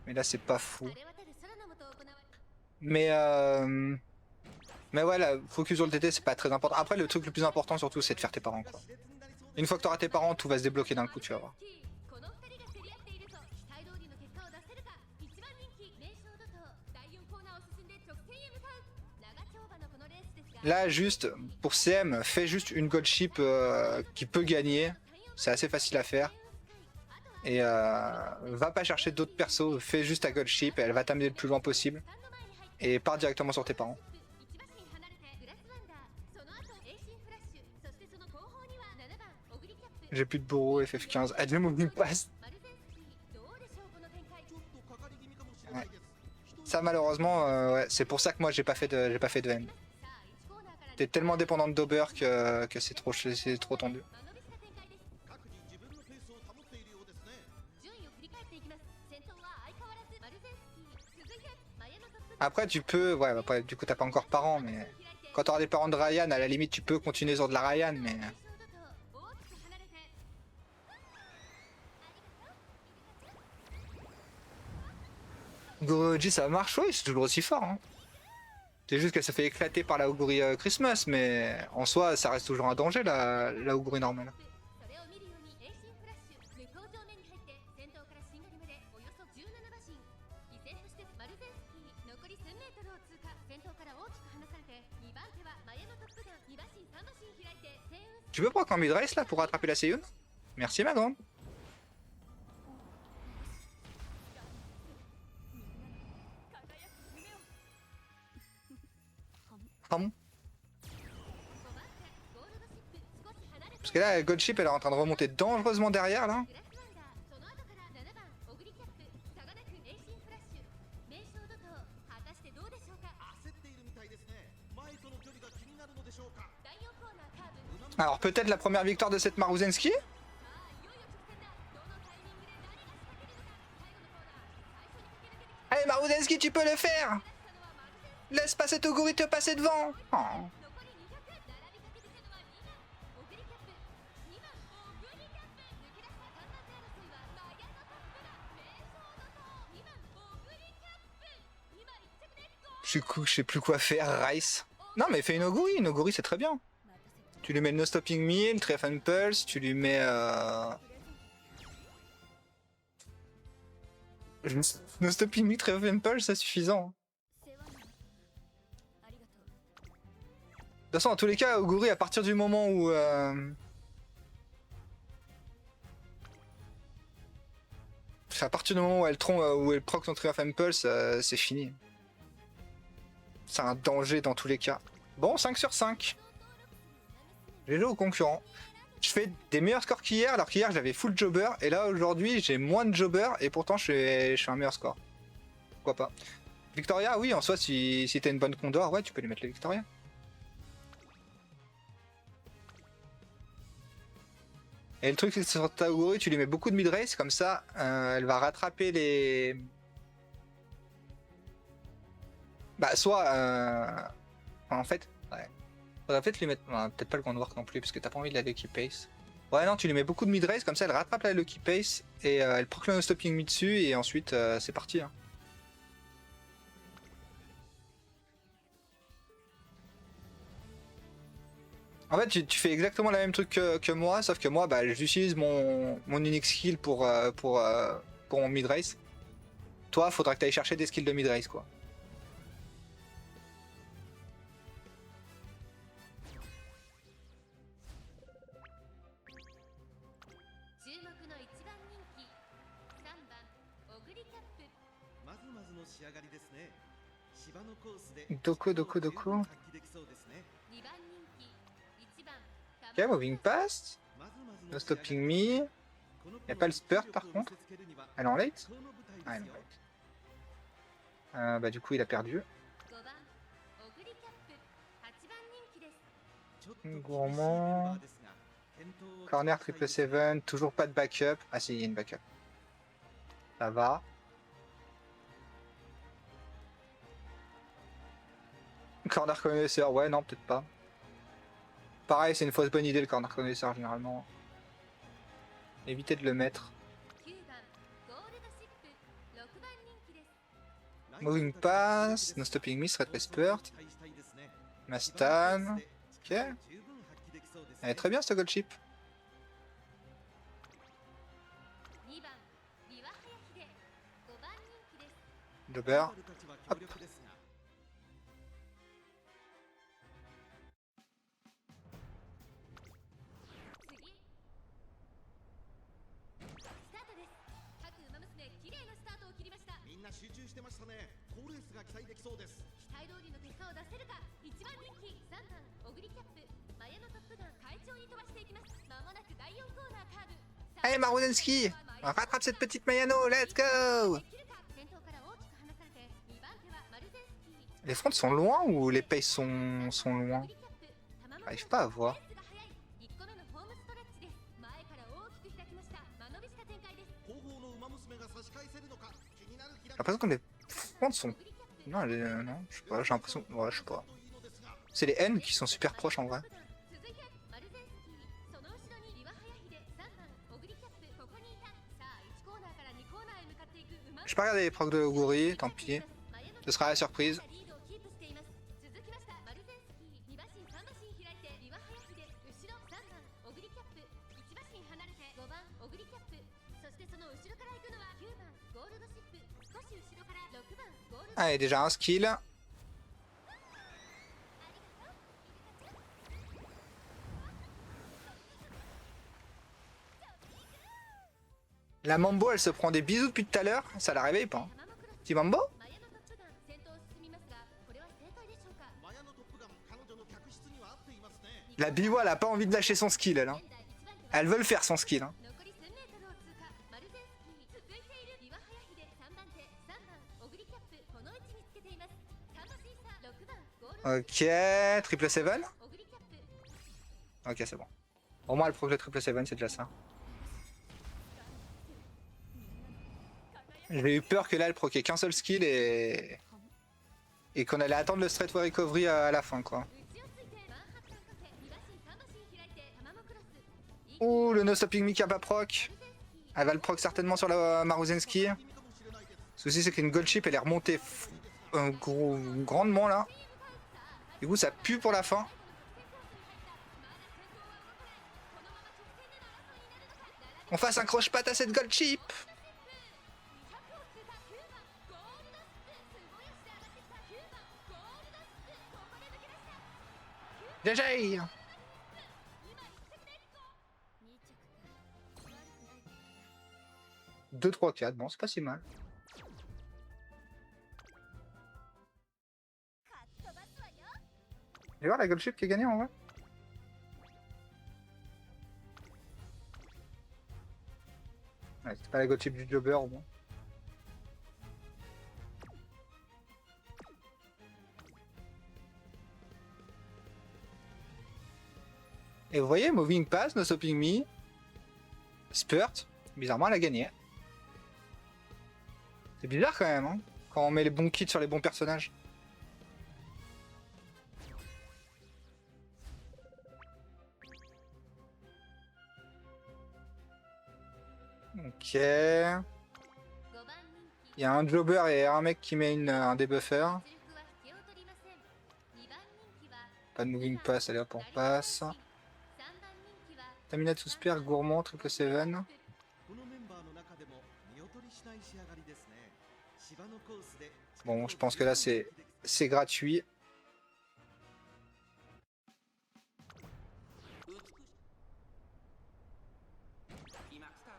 là c'est pas fou. Mais ouais, là, focus sur le TT, c'est pas très important. Après, le truc le plus important surtout, c'est de faire tes parents, quoi. Une fois que t'auras tes parents, tout va se débloquer d'un coup, tu vas voir. Là, juste, pour CM, fais juste une gold chip qui peut gagner. C'est assez facile à faire. Et va pas chercher d'autres persos, fais juste ta gold chip, et elle va t'amener le plus loin possible. Et pars directement sur tes parents. J'ai plus de bourreau, FF15. Adieu Moving Pass. Ouais. Ça malheureusement, ouais, c'est pour ça que moi j'ai pas fait de end. T'es tellement dépendant de Dauber que c'est trop tendu. Après tu peux, ouais, après, du coup t'as pas encore parents, mais quand t'auras des parents de Ryan, à la limite tu peux continuer sur de la Ryan, mais Oguri ça marche, oui, c'est toujours aussi fort. Hein. C'est juste qu'elle se fait éclater par la Oguri Christmas, mais en soi, ça reste toujours un danger, la Oguri normale. Tu veux prendre en mid-race là pour rattraper la Seiyun? Merci ma grande. Ah bon? Parce que là, Goldship elle est en train de remonter dangereusement derrière là. Alors peut-être la première victoire de cette Maruzensky. Allez Maruzensky, tu peux le faire. Laisse passer Toguri te passer devant. Oh. Je sais plus quoi faire, Rice. Non mais fais une Oguri c'est très bien. Tu lui mets le No Stopping Me, le Tref and Pulse, tu lui mets... No Stopping Me, Tref and Pulse, c'est suffisant. De toute façon, dans tous les cas, Oguri, à partir du moment où... à partir du moment où elle proc son Tref and Pulse, c'est fini. C'est un danger dans tous les cas. Bon, 5 sur 5. J'ai joué aux concurrents. Je fais des meilleurs scores qu'hier, alors qu'hier j'avais full jobber, et là aujourd'hui j'ai moins de jobber, et pourtant je fais un meilleur score. Pourquoi pas. Victoria, oui, en soi, si t'as une bonne Condor, ouais, tu peux lui mettre les Victoria. Et le truc, c'est que sur ta Oguri, tu lui mets beaucoup de mid-race, comme ça, elle va rattraper les... Bah, soit... en fait, ouais. Faudrait peut-être lui mettre... peut-être pas le Grand Work non plus, parce que t'as pas envie de la Lucky Pace. Ouais, non, tu lui mets beaucoup de mid-race, comme ça, elle rattrape la Lucky Pace, et elle proclame le Stopping Me dessus, et ensuite, c'est parti. Hein. En fait, tu fais exactement le même truc que moi, sauf que moi, bah, j'utilise mon unique skill pour mon mid-race. Toi, faudra que tu ailles chercher des skills de mid-race, quoi. Doku. Ok, moving past. No stopping me. Y'a pas le spurt par contre. Elle est en late? Ah, elle est en late. Bah du coup il a perdu. Gourmand. Corner triple 7. Toujours pas de backup. Ah si, il y a une backup. Ça va. Corner connaisseur, ouais, non, peut-être pas. Pareil, c'est une fausse bonne idée le corner connaisseur généralement. Évitez de le mettre. Moving pass, no stopping me, red spurt. Mastan. Ok. Elle est très bien ce gold chip. Jobber. Hop. Allez Maruzensky, rattrape cette petite Mayano, let's go. Les fronts sont loin ou les paces sont loin? J'arrive pas à voir. J'ai l'impression que les fronts sont... Non, non, je sais pas, j'ai l'impression... Ouais, je sais pas. C'est les N qui sont super proches en vrai. Je vais pas regarder les procs de Oguri, tant pis. Ce sera la surprise. Allez, déjà un skill. La Mambo, elle se prend des bisous depuis tout à l'heure. Ça la réveille pas. Hein. Petit Mambo? La Biwa, elle a pas envie de lâcher son skill, elle. Hein. Elle veut le faire, son skill. Hein. Ok, triple 7. Ok, c'est bon. Au moins, elle proc le triple 7, c'est déjà ça. J'ai eu peur que là, elle proquait qu'un seul skill et qu'on allait attendre le straight for recovery à la fin, quoi. Ouh, le no stopping me qui a pas proc. Elle va le proc certainement sur la Maruzenski. Le souci, c'est qu'une gold chip, elle est remontée grandement là. Du coup, ça pue pour la fin. On fasse un croche-patte à cette gold chip. GG. 2, 3, 4, bon, c'est pas si mal. Je vais voir la gold chip qui a gagné en vrai. Ouais, c'était pas la gold chip du jobber au moins. Et vous voyez, Moving Pass, No Stopping Me, Spurt, bizarrement elle a gagné. C'est bizarre quand même, hein, quand on met les bons kits sur les bons personnages. Ok. Il y a un jobber et un mec qui met un debuffer. Pas de Moving Pass, allez hop, on passe. Taminatsu Spear, Gourmand, Triple 7. Bon, je pense que là c'est gratuit.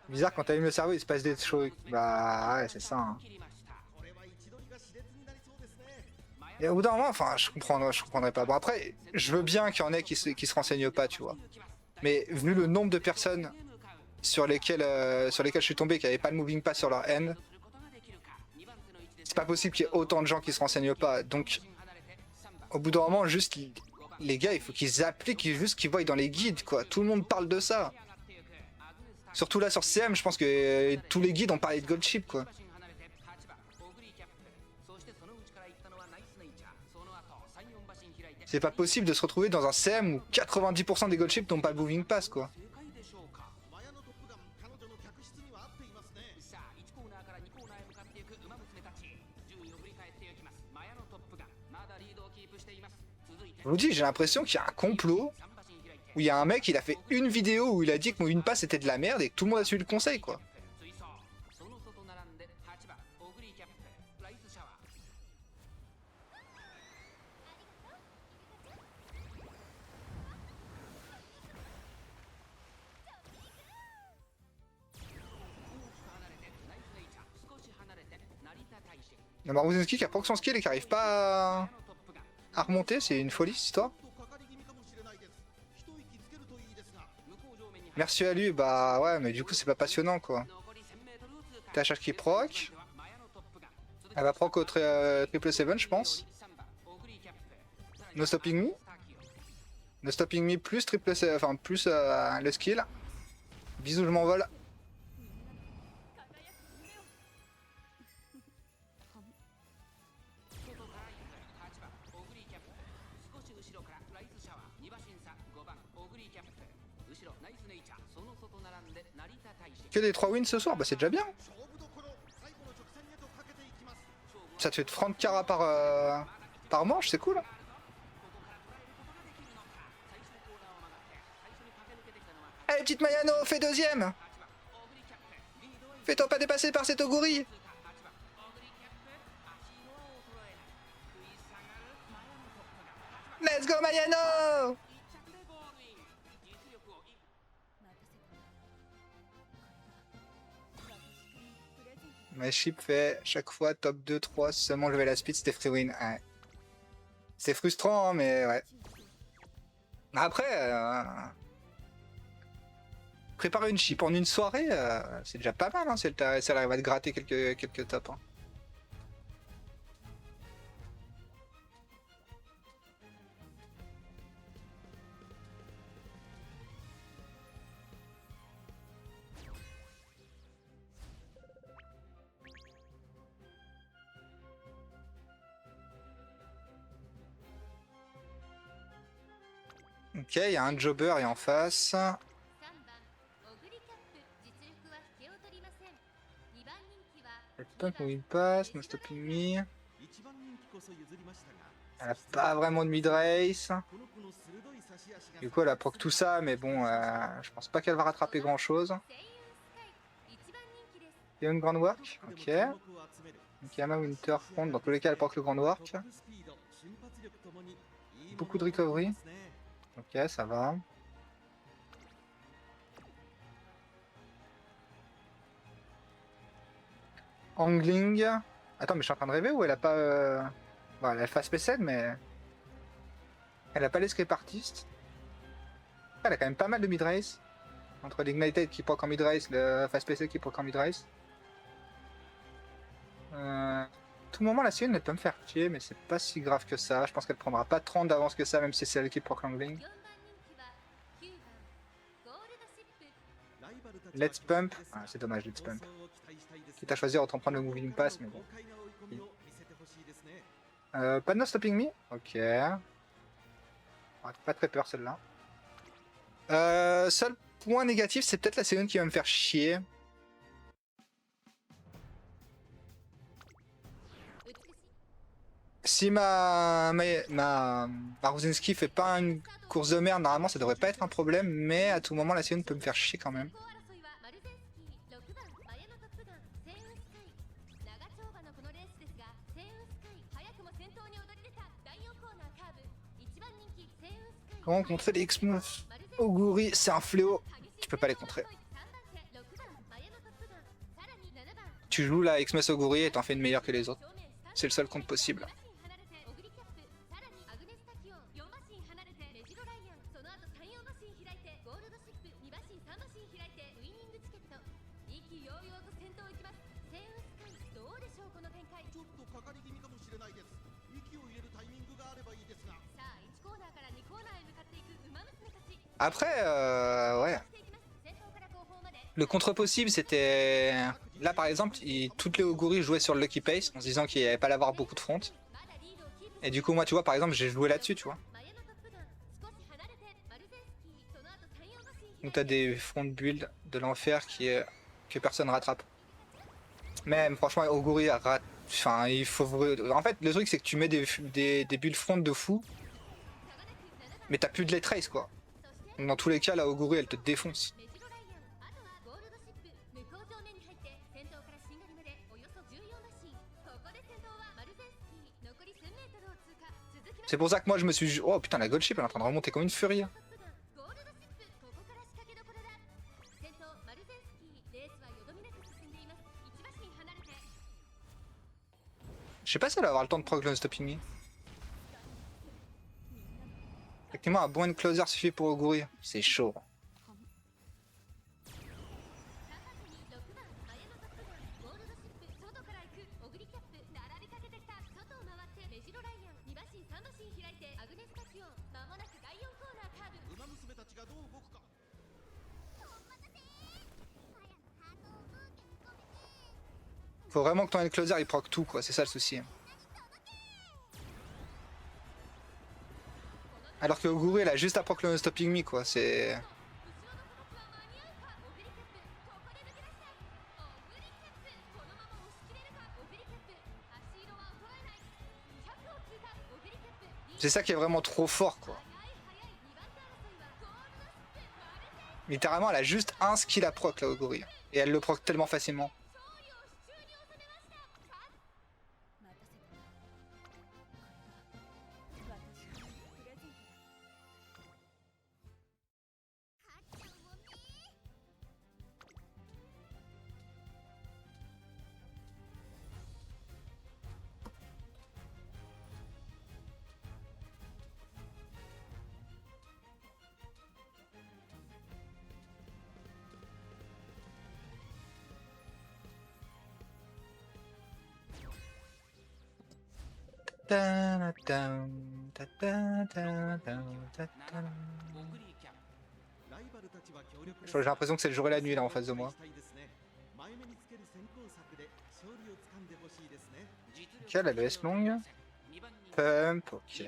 Bizarre quand t'allumes le cerveau il se passe des choses. Bah ouais c'est ça. Hein. Et au bout d'un moment, enfin je comprendrais pas. Bon après, je veux bien qu'il y en ait qui se renseignent pas, tu vois. Mais vu le nombre de personnes sur lesquelles je suis tombé qui n'avaient pas de moving pass sur leur end, c'est pas possible qu'il y ait autant de gens qui se renseignent pas. Donc au bout d'un moment, juste les gars, il faut qu'ils appliquent juste qu'ils voient dans les guides, quoi. Tout le monde parle de ça. Surtout là sur CM, je pense que tous les guides ont parlé de gold chip, quoi. C'est pas possible de se retrouver dans un CM où 90% des gold chips n'ont pas le moving pass, quoi. Je vous dis, j'ai l'impression qu'il y a un complot où il y a un mec, il a fait une vidéo où il a dit que Moving Pass c'était de la merde et que tout le monde a suivi le conseil, quoi. Il y a Maruzenski qui a proc son skill et qui arrive pas à remonter, c'est une folie cette histoire. Merci à lui, bah ouais, mais du coup c'est pas passionnant, quoi. THH qui proc. Elle va proc au triple 7, je pense. No stopping me. No stopping me plus triple 7, enfin plus le skill. Bisous, je m'envole. Que des 3 wins ce soir, bah c'est déjà bien. Ça te fait 30 carats par manche, c'est cool. Allez, petite Mayano, fais deuxième. Fais-toi pas dépasser par cet Oguri. Let's go, Mayano. Ma ship fait chaque fois top 2, 3, si seulement j'avais la speed, c'était free win. Ouais. C'est frustrant, hein, mais ouais. Après, préparer une chip en une soirée, c'est déjà pas mal, hein, si elle arrive à te gratter quelques tops. Hein. Ok, il y a un jobber et en face. Pump où il passe, no stopping me. Elle a pas vraiment de mid-race. Du coup, elle a proc tout ça, mais bon, je pense pas qu'elle va rattraper grand chose. Il y a une Grand Work, ok. Mikama Winter Front, dans tous les cas, elle proc le Grand Work. Beaucoup de recovery. Ok, ça va. Angling. Attends, mais je suis en train de rêver ou elle a pas. Bon, elle a Fast PC, mais. Elle a pas l'escape artiste. Elle a quand même pas mal de mid-race. Entre l'Ignited qui proc en mid-race, le Fast PC qui proc en mid-race. Tout moment, la Sion, elle peut me faire chier, mais c'est pas si grave que ça. Je pense qu'elle prendra pas 30 d'avance que ça, même si c'est elle qui proc l'angling. Let's Pump. Ah, c'est dommage, Let's Pump. Quitte à choisir autant prendre le Moving Pass, mais bon. Pas de no stopping me. Ok. Pas très peur celle-là. Seul point négatif, c'est peut-être la Sion qui va me faire chier. Si ma Ruzinski fait pas une course de merde, normalement ça devrait pas être un problème, mais à tout moment la Sion peut me faire chier quand même. Comment contrer les X-Move Oguri, c'est un fléau. Tu peux pas les contrer. Tu joues la X-Move Oguri et t'en fais une meilleure que les autres. C'est le seul compte possible. Après, ouais. Le contre possible, c'était... Là, par exemple, toutes les Oguri jouaient sur le Lucky Pace, en se disant qu'il n'y avait pas à avoir beaucoup de front. Et du coup, moi, tu vois, par exemple, j'ai joué là-dessus, tu vois. Donc t'as des front build de l'enfer que personne rattrape. Même, franchement, Oguri rate... Enfin, il faut... En fait, le truc, c'est que tu mets des builds front de fou, mais t'as plus de late race, quoi. Donc, dans tous les cas, la Oguri, elle te défonce. C'est pour ça que moi je me suis... Oh putain, la gold ship elle est en train de remonter comme une furie. Je sais pas si elle va avoir le temps de proc le stopping me. Effectivement, un bon closer suffit pour Oguri. C'est chaud. Faut vraiment que ton closer il proc tout, quoi. C'est ça le souci. Alors que Oguri elle a juste à proc le stopping me, quoi. C'est... C'est ça qui est vraiment trop fort, quoi. Littéralement, elle a juste un skill à proc, la Oguri. Et elle le proc tellement facilement. J'ai l'impression que c'est le jour et la nuit là en face de moi. Ok, la LS longue. Pump, ok.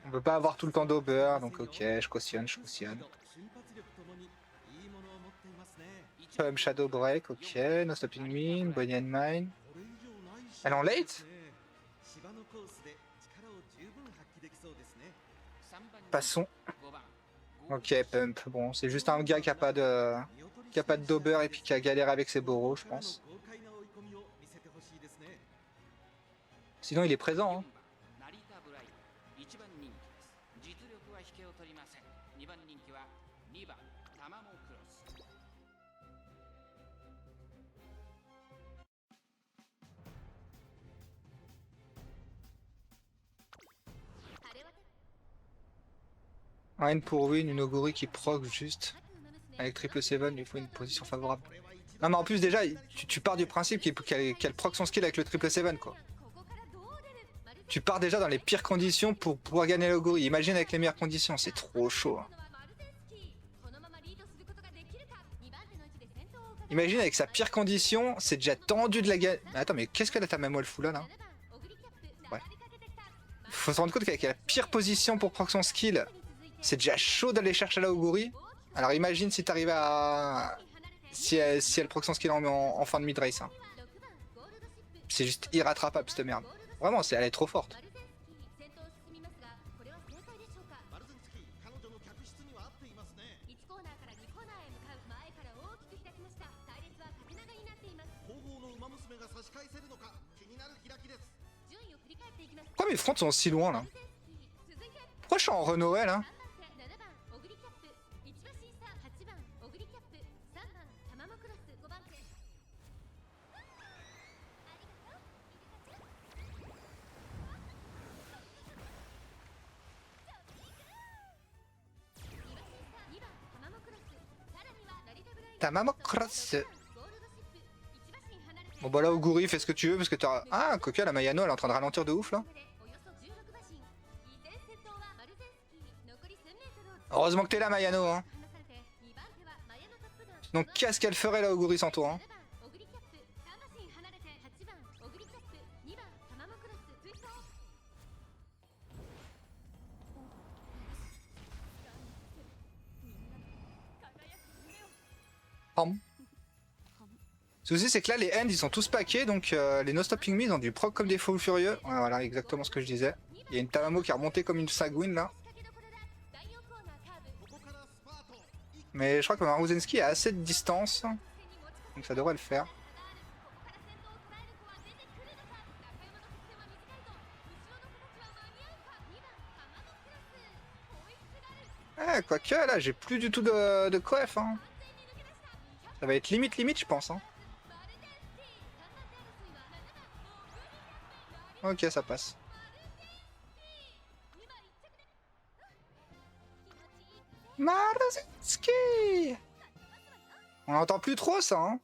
On peut pas avoir tout le temps d'Auber, donc ok, je cautionne, je cautionne. Pump Shadow Break, ok, No Stopping Me, Bonnie and Mine. Elle est en late? Passons. Ok, Pump. Bon, c'est juste un gars qui a pas de d'Auber et puis qui a galéré avec ses boros, je pense. Sinon, il est présent. Hein. Une pour win, une Oguri qui proc juste. Avec triple 7, il faut une position favorable. Non mais en plus déjà, tu pars du principe qu'elle proc son skill avec le triple 7 quoi. Tu pars déjà dans les pires conditions pour pouvoir gagner l'Oguri. Imagine avec les meilleures conditions, c'est trop chaud. Hein. Imagine avec sa pire condition, c'est déjà tendu de la gagner. Attends mais qu'est-ce que la Tamamo elle fout là Ouais. Faut se rendre compte qu'avec la pire position pour proc son skill, c'est déjà chaud d'aller chercher la Oguri. Alors imagine si t'arrives à... Si elle proc son skill en fin de mid-race. Hein. C'est juste irrattrapable cette merde. Vraiment, elle est trop forte. Pourquoi mes fronts sont si loin là? Pourquoi je suis en Renault là? Tamamo Cross. Bon bah là Oguri fais ce que tu veux parce que t'as... Ah Coca la Mayano elle est en train de ralentir de ouf là. Heureusement que t'es là Mayano hein. Donc qu'est-ce qu'elle ferait là Oguri sans toi hein. Le souci c'est que là les ends ils sont tous paqués donc les no stopping me ils ont du proc comme des fous furieux. Ouais, voilà exactement ce que je disais. Il y a une Tamamo qui est remontée comme une sagouine là. Mais je crois que Maruzenski a assez de distance. Donc ça devrait le faire. Ah, quoique là j'ai plus du tout de coef. Hein. Ça va être limite je pense. Hein. Ok ça passe. Maruzenski. On n'entend plus trop ça. Hein.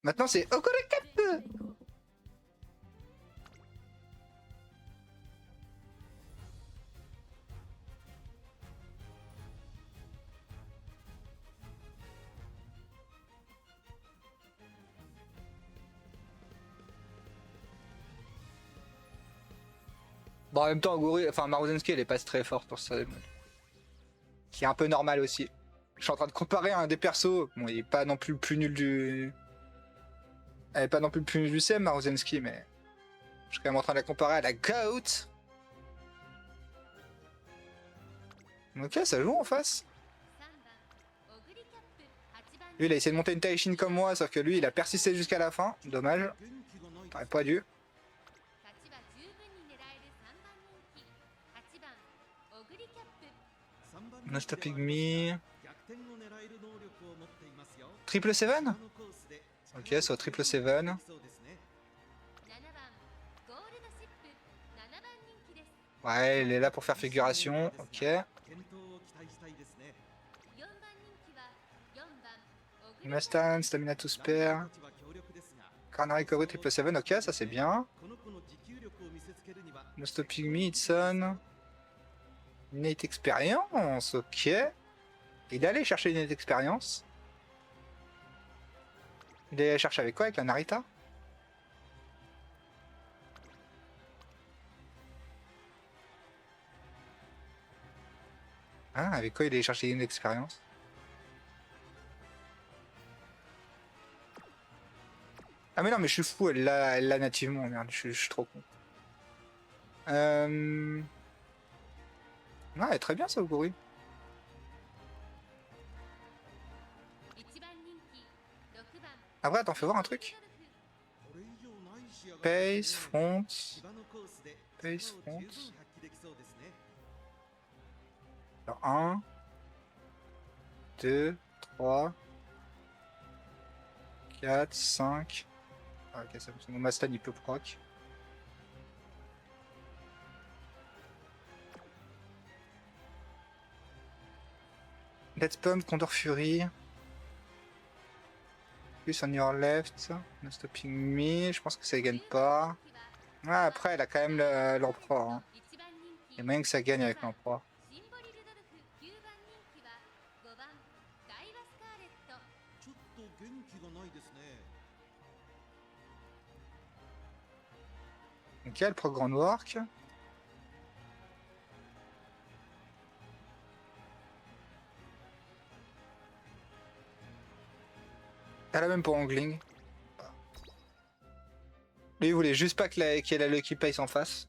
Maintenant c'est Okorekap. Bon, en même temps, Maruzenski, elle est pas très forte pour ça. Qui est un peu normal aussi. Je suis en train de comparer un des persos. Bon, il est pas non plus le plus nul du. Elle est pas non plus le plus nul du CM, Maruzenski, mais. Je suis quand même en train de la comparer à la GOAT. Ok, ça joue en face. Lui, il a essayé de monter une Taishin comme moi, sauf que lui, il a persisté jusqu'à la fin. Dommage. T'aurais pas dû. Nosto Pygmy. Triple 7. Ok, soit triple 7. Ouais, il est là pour faire figuration. Ok. Mastan, Stamina to spare. Corner recovery triple 7. Ok, ça c'est bien. Nosto Pygmy, Itson. Innate expérience. Ok. Il est allé chercher une innate expérience. Il est allé chercher avec quoi? Avec la Narita? Hein, avec quoi il est allé chercher une expérience? Ah mais non, mais je suis fou, elle l'a nativement, merde, je suis trop con. Ouais, très bien ça, Oguri. Après, attends, fais voir un truc. Pace, front. Pace, front. Alors, 1, 2, 3, 4, 5. Ah, ok, ça mon Mastan il peut proc. Let's Pump, Condor Fury. Plus on your left. No stopping me. Je pense que ça gagne pas. Ah, après, elle a quand même l'empereur. Hein. Il y a moyen que ça gagne avec l'empereur. Ok, elle proc Grand Work. Elle a même pas Angling. Lui, il voulait juste pas qu'il y ait la Lucky Pace en face.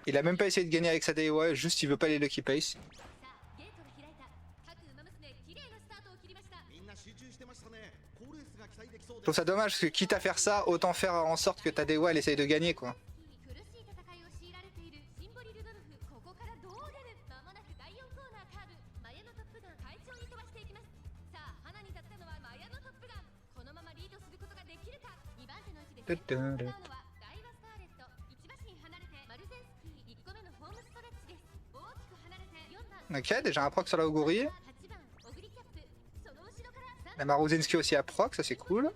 Il a même pas essayé de gagner avec sa Daiwa, juste il veut pas les Lucky Pace. Je trouve ça dommage parce que quitte à faire ça, autant faire en sorte que ta Daiwa elle essaye de gagner quoi. Ok, déjà un proc sur la Oguri. La Maruzinski aussi a proc, ça c'est cool.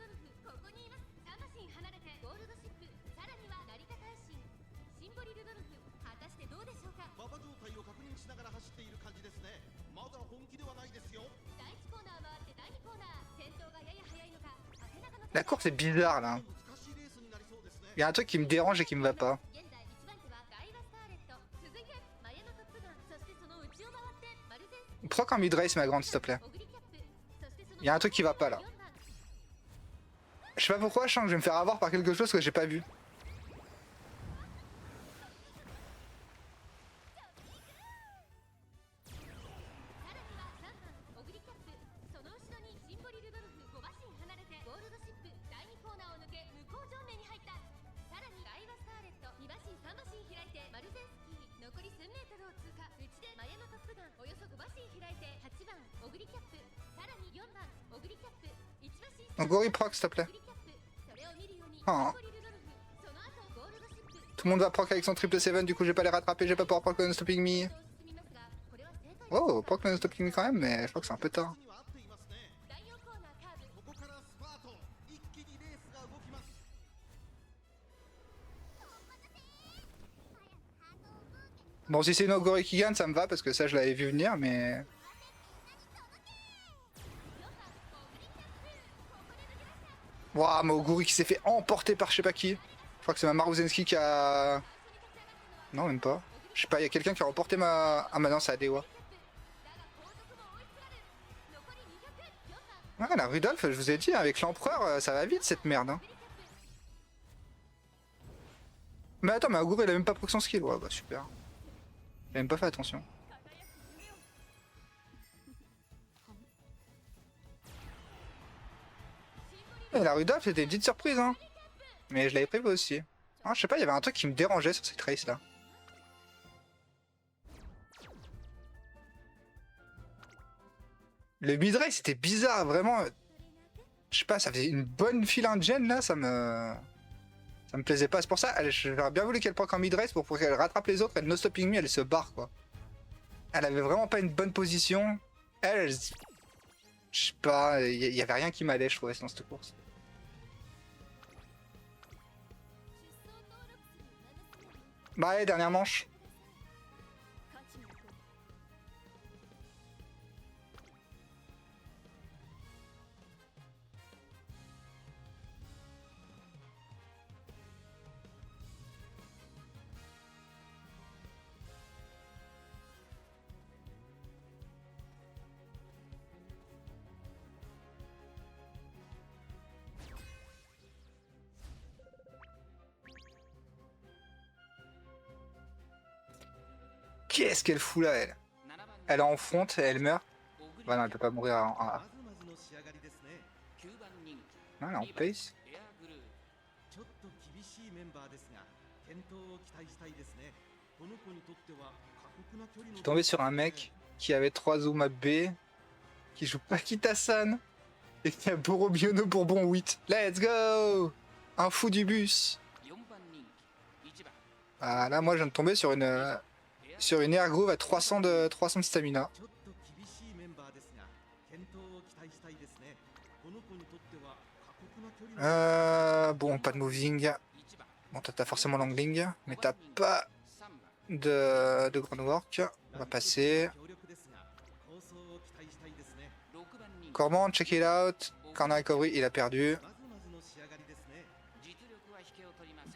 La course est bizarre là. Il y a un truc qui me dérange et qui me va pas. Proc en mid-race ma grande s'il te plaît. Il y a un truc qui va pas là. Je sais pas pourquoi, je sens que je vais me faire avoir par quelque chose que j'ai pas vu. Oguri proc s'il te plaît. Oh. Tout le monde va proc avec son triple 7, du coup je vais pas les rattraper, je vais pas pouvoir proc le stopping me. Oh, proc le stopping me quand même, mais je crois que c'est un peu tard. Bon, si c'est une Oguri qui gagne, ça me va parce que ça je l'avais vu venir, mais. Waouh, mais Oguri qui s'est fait emporter par je sais pas qui. Je crois que c'est ma Maruzenski qui a. Non, même pas. Je sais pas, il y a quelqu'un qui a remporté ma. Ah, maintenant c'est Adewa. Ouais, la Rudolph, je vous ai dit, avec l'empereur, ça va vite cette merde. Hein. Mais attends, mais Aguro il a même pas pris son skill. Ouais, bah super. J'ai même pas fait attention. Et la Rudolph c'était une petite surprise, hein. Mais je l'avais prévu aussi. Ah, je sais pas, il y avait un truc qui me dérangeait sur cette race là. Le mid-race c'était bizarre, vraiment. Je sais pas, ça faisait une bonne file indienne là, ça me plaisait pas. C'est pour ça, j'aurais bien voulu qu'elle proc en mid-race pour qu'elle rattrape les autres. Elle no stopping me, elle se barre quoi. Elle avait vraiment pas une bonne position. Je sais pas, il y avait rien qui m'allait, je trouvais, dans cette course. Bah allez, dernière manche. Qu'est-ce qu'elle fout là, elle? Elle est en front, elle meurt. Bah non, elle peut pas mourir en A. Non, elle est en pace. Je suis tombé sur un mec qui avait 3 zooms à B, qui joue Pakita-san, et qui a Borobiono Bourbon 8. Let's go! Un fou du bus. Ah là, moi je viens de tomber sur une air groove à 300 de stamina. Bon, pas de moving. Bon, t'as forcément l'angling, mais t'as pas de groundwork. On va passer. Corman, check it out. Corner recovery, il a perdu.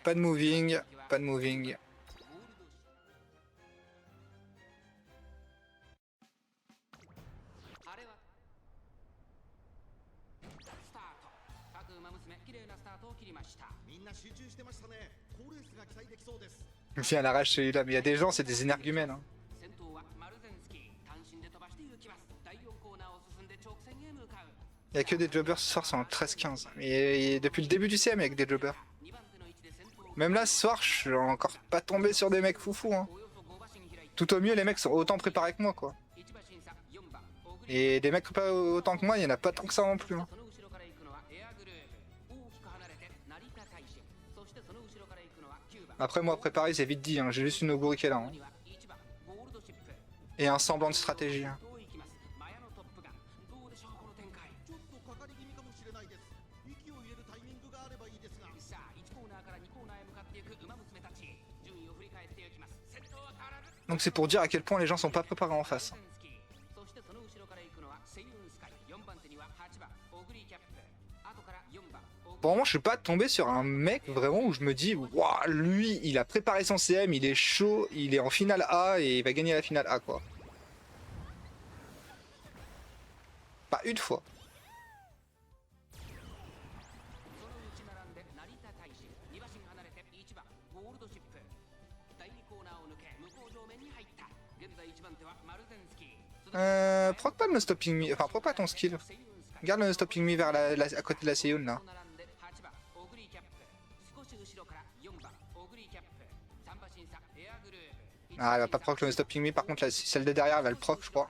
Pas de moving, pas de moving. Je me suis à l'arrache celui-là, mais il y a des gens, c'est des énergumènes. Hein. Il n'y a que des jobbers ce soir, c'est en 13-15. Et depuis le début du CM, il y a que des jobbers. Même là, ce soir, je suis encore pas tombé sur des mecs foufous. Hein. Tout au mieux, les mecs sont autant préparés que moi, quoi. Et des mecs pas autant que moi, il y en a pas tant que ça non plus. Hein. Après, moi, préparer, c'est vite dit. Hein. J'ai juste une Oguri qui est là. Hein. Et un semblant de stratégie. Hein. Donc c'est pour dire à quel point les gens sont pas préparés en face. Pour moi, je suis pas tombé sur un mec vraiment où je me dis waouh, lui, il a préparé son CM, il est chaud, il est en finale A et il va gagner la finale A quoi. Pas une fois. Proc pas le stopping me, enfin proc pas ton skill. Garde le stopping me vers à côté de la Seiyun là. Ah, elle va pas proc le stopping me, par contre celle de derrière elle va le proc je crois.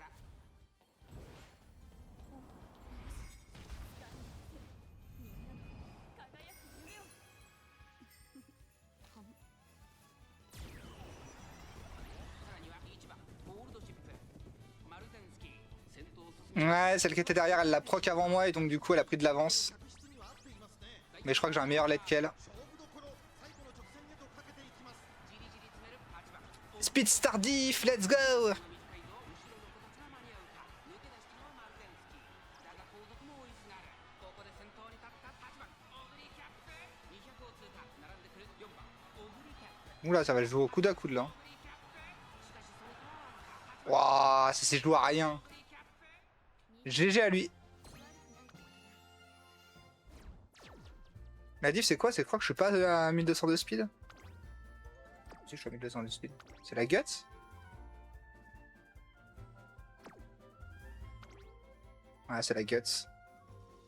Ouais, celle qui était derrière, elle l'a proc avant moi et donc du coup elle a pris de l'avance. Mais je crois que j'ai un meilleur lead qu'elle. Speed Stardiff, let's go! Oula, ça va jouer au coude à coude là. Waouh, ça s'est joué à rien. GG à lui. La diff c'est quoi? C'est quoi que je suis pas à 1200 de speed? Si je suis à 1200 de speed. C'est la Guts? Ouais, c'est la Guts.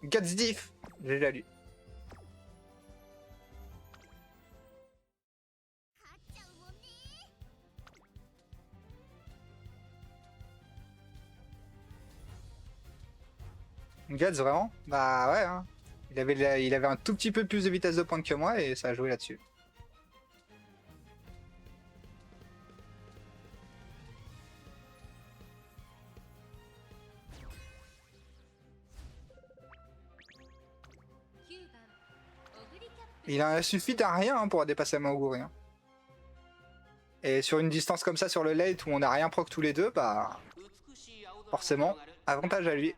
Guts diff! J'ai déjà lu. Guts vraiment? Bah ouais, hein. Il avait un tout petit peu plus de vitesse de pointe que moi et ça a joué là-dessus. Il en a suffi d'un rien hein, pour dépasser Maoguri. Hein. Et sur une distance comme ça sur le late où on n'a rien proc tous les deux, bah forcément, avantage à lui.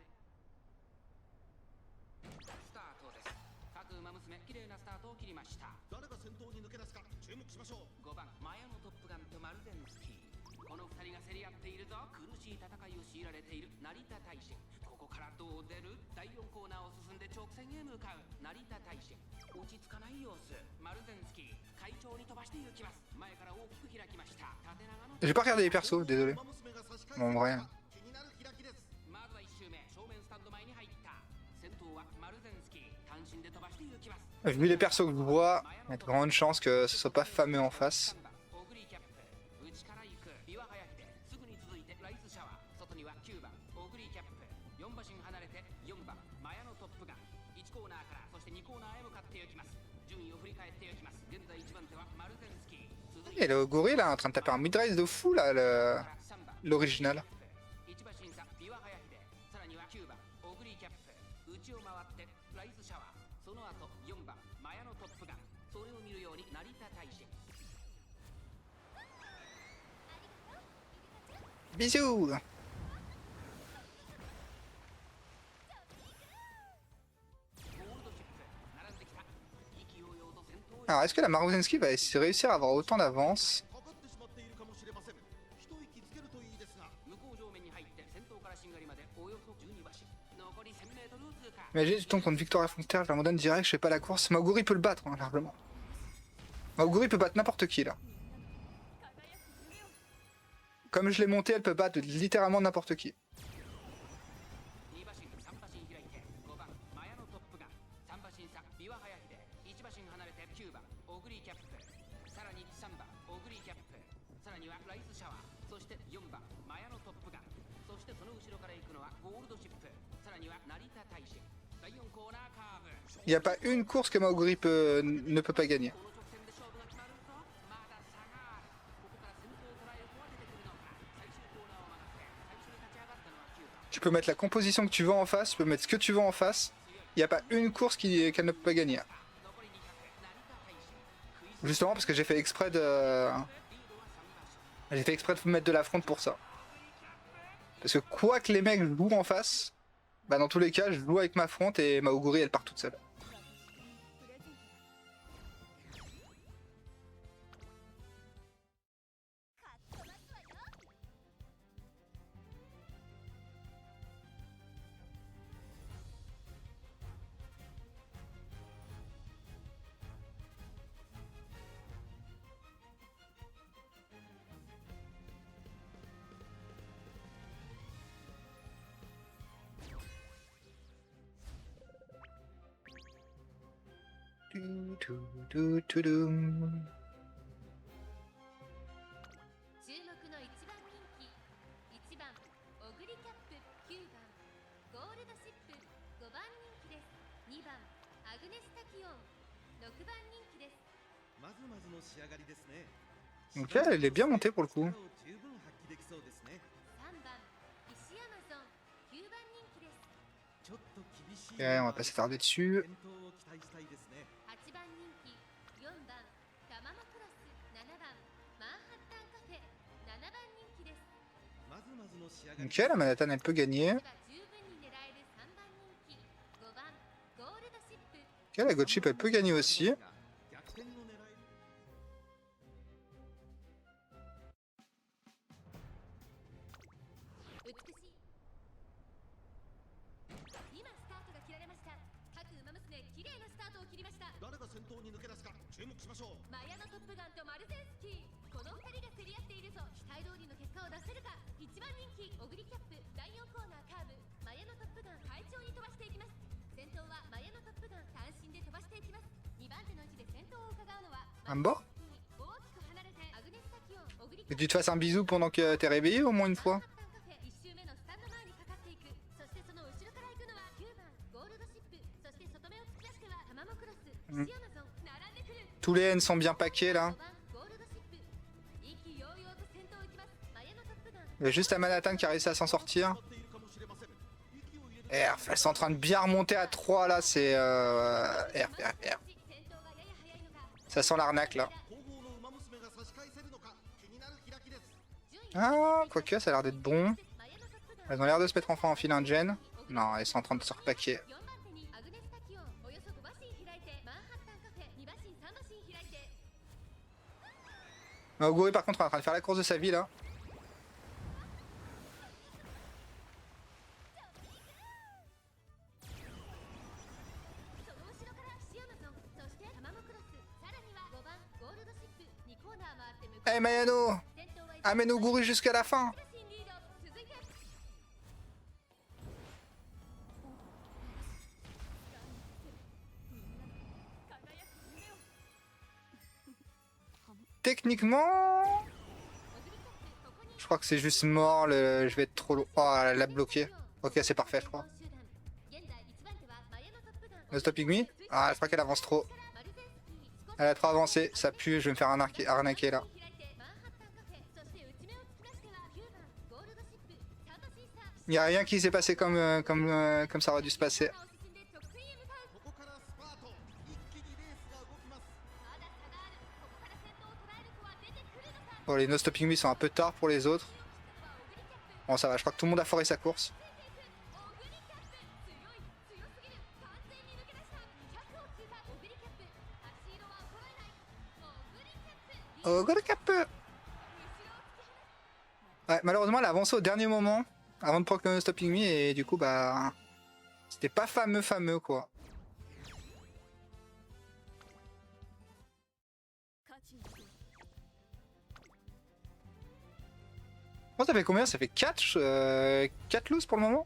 J'ai pas regardé les persos, désolé. Bon, en vrai. Vu les persos que je vois, il y a de grandes chances que ce soit pas fameux en face. Et le gorille là, en train de taper un mid-race de fou là, l'original. Bisous. Alors, est-ce que la Maruzensky va réussir à avoir autant d'avance? Imagine, tu tombes contre Victoria Frontier, je l'abandonne direct, je fais pas la course. Maoguri peut le battre, hein, largement. Maoguri peut battre n'importe qui, là. Comme je l'ai monté, elle peut battre littéralement n'importe qui. Il n'y a pas une course que Maoguri ne peut pas gagner. Tu peux mettre la composition que tu veux en face, tu peux mettre ce que tu veux en face. Il n'y a pas une course qu'elle ne peut pas gagner. Justement parce que j'ai fait exprès de... J'ai fait exprès de mettre de la fronte pour ça. Parce que quoi que les mecs jouent en face, bah dans tous les cas, je joue avec ma fronte et Maoguri elle part toute seule. Donc là, elle est bien montée pour le coup. Ouais, on va pas s'attarder dessus. Ok, la Manhattan elle peut gagner. Ok, la Goldship elle peut gagner aussi. Un bon? Que tu te fasses un bisou pendant que t'es réveillé au moins une fois. Mm. Tous les N sont bien paqués là. Il y a juste la Manhattan qui a réussi à s'en sortir. R, elles sont en train de bien remonter à 3 là, c'est R. Ça sent l'arnaque là. Ah, quoique ça a l'air d'être bon. Elles ont l'air de se mettre enfin en file indigène. Non, elles sont en train de se repaquer. Oguri par contre est en train de faire la course de sa vie là. Hey Mayano, amène Oguri jusqu'à la fin. Techniquement, je crois que c'est juste mort. Je vais être trop lourd. Oh, elle l'a bloqué. Ok, c'est parfait, je crois. No stopping me. Ah, je crois qu'elle avance trop. Elle a trop avancé. Ça pue. Je vais me faire arnaquer là. Il n'y a rien qui s'est passé comme ça aurait dû se passer. Bon, les no stopping me sont un peu tard pour les autres. Bon, ça va, je crois que tout le monde a foré sa course. Oguri Cap. Ouais, malheureusement, elle a avancé au dernier moment avant de proc no stopping me et du coup, bah, c'était pas fameux quoi. Bon, ça fait combien? Ça fait 4 looses pour le moment.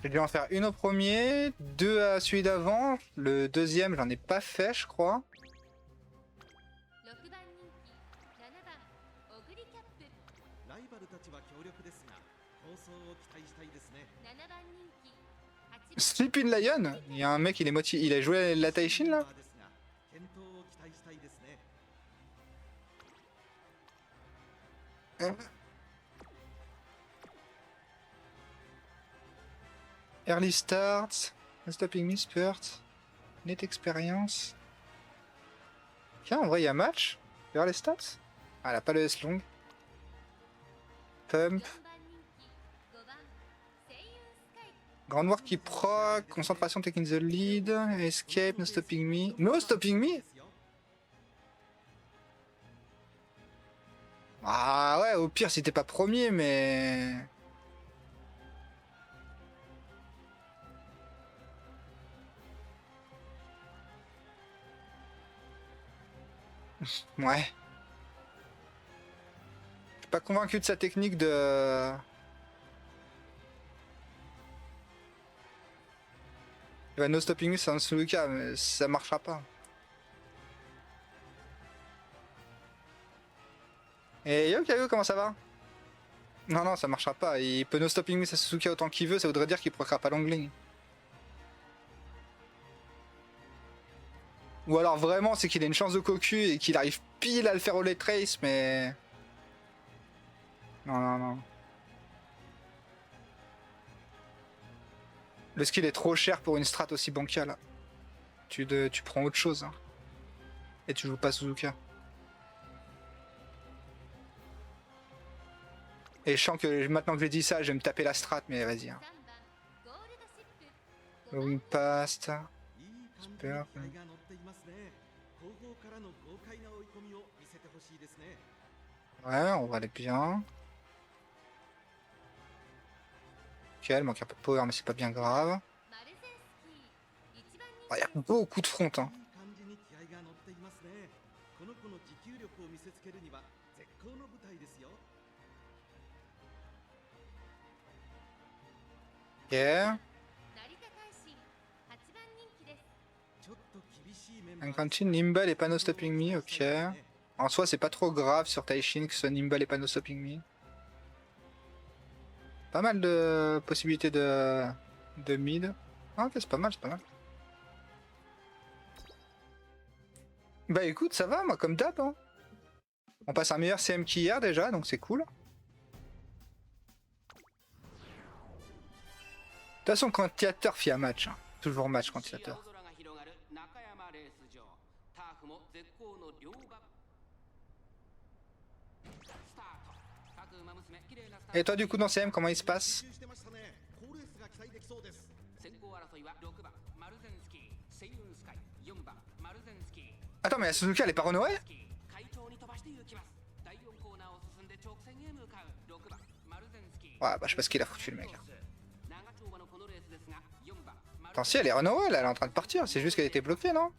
J'ai dû en faire une au premier, 2 à celui d'avant. Le deuxième, j'en ai pas fait, je crois. Sleeping Lion? Il y a un mec, il est motivé. Il a joué la Taishin là? Early start, stopping me, spurt, net expérience. Tiens, en vrai, il y a match vers les stats. Ah, elle a pas le S-long. Pump. Grand War qui proc, concentration taking the lead, escape, no stopping me. No stopping me? Ah ouais, au pire si t'es pas premier, mais... Ouais. Je suis pas convaincu de sa technique de... Il va no stopping me, c'est un Suluka, mais ça marchera pas. Et yo Kaio, comment ça va? Non, non, ça marchera pas. Il peut no stopping me Sasuke autant qu'il veut, ça voudrait dire qu'il procrera pas l'ongling. Ou alors vraiment, c'est qu'il a une chance de cocu et qu'il arrive pile à le faire au late trace, mais... Non, non, non. Le skill est trop cher pour une strat aussi bancale. Tu prends autre chose. Hein. Et tu joues pas Suzuka. Et je sens que maintenant que j'ai dit ça, je vais me taper la strat, mais vas-y. Hein. Long past. Super. Ouais, on va aller bien. Ok, elle manque un peu de power, mais c'est pas bien grave. Il y a beaucoup de front. Hein. Ok. Incantin, Nimble et Pano Stopping Me, ok. En soi, c'est pas trop grave sur Taishin que ce soit Nimble et Pano Stopping Me. Pas mal de possibilités de mid. Ah, ok, c'est pas mal, c'est pas mal. Bah écoute, ça va, moi, comme d'hab. Hein. On passe un meilleur CM qu'hier déjà, donc c'est cool. De toute façon, quantiateur FIA match. Hein. Toujours match quantiateur. Et toi, du coup, dans CM, comment il se passe? Attends, mais la Suzuki, elle est pas Renoé? Ouais, bah je sais pas ce qu'il a foutu le mec. Attends, si elle est Renoé, là, elle est en train de partir. C'est juste qu'elle était bloquée, non?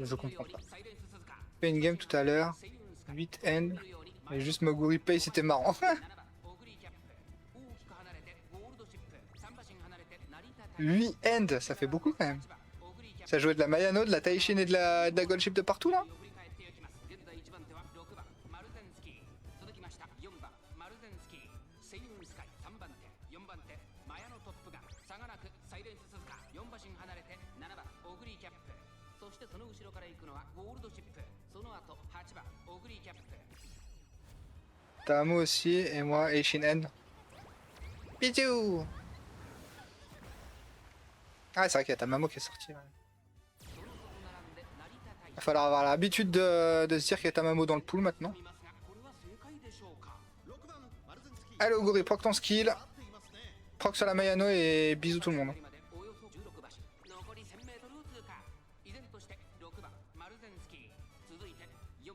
Je comprends pas. Fait une game tout à l'heure. 8 end. Et juste Moguri Pay, c'était marrant. 8 end, ça fait beaucoup quand même. Ça jouait de la Mayano, de la Taishin et de la Goldship de partout là. Tamo aussi, et moi, Eishin N. Bisous. Ah, c'est vrai qu'il y a Tamamo qui est sorti. Ouais. Il va falloir avoir l'habitude de se dire qu'il y a Tamamo dans le pool maintenant. Allez, Oguri, proc ton skill. Proc sur la Mayano et bisous tout le monde.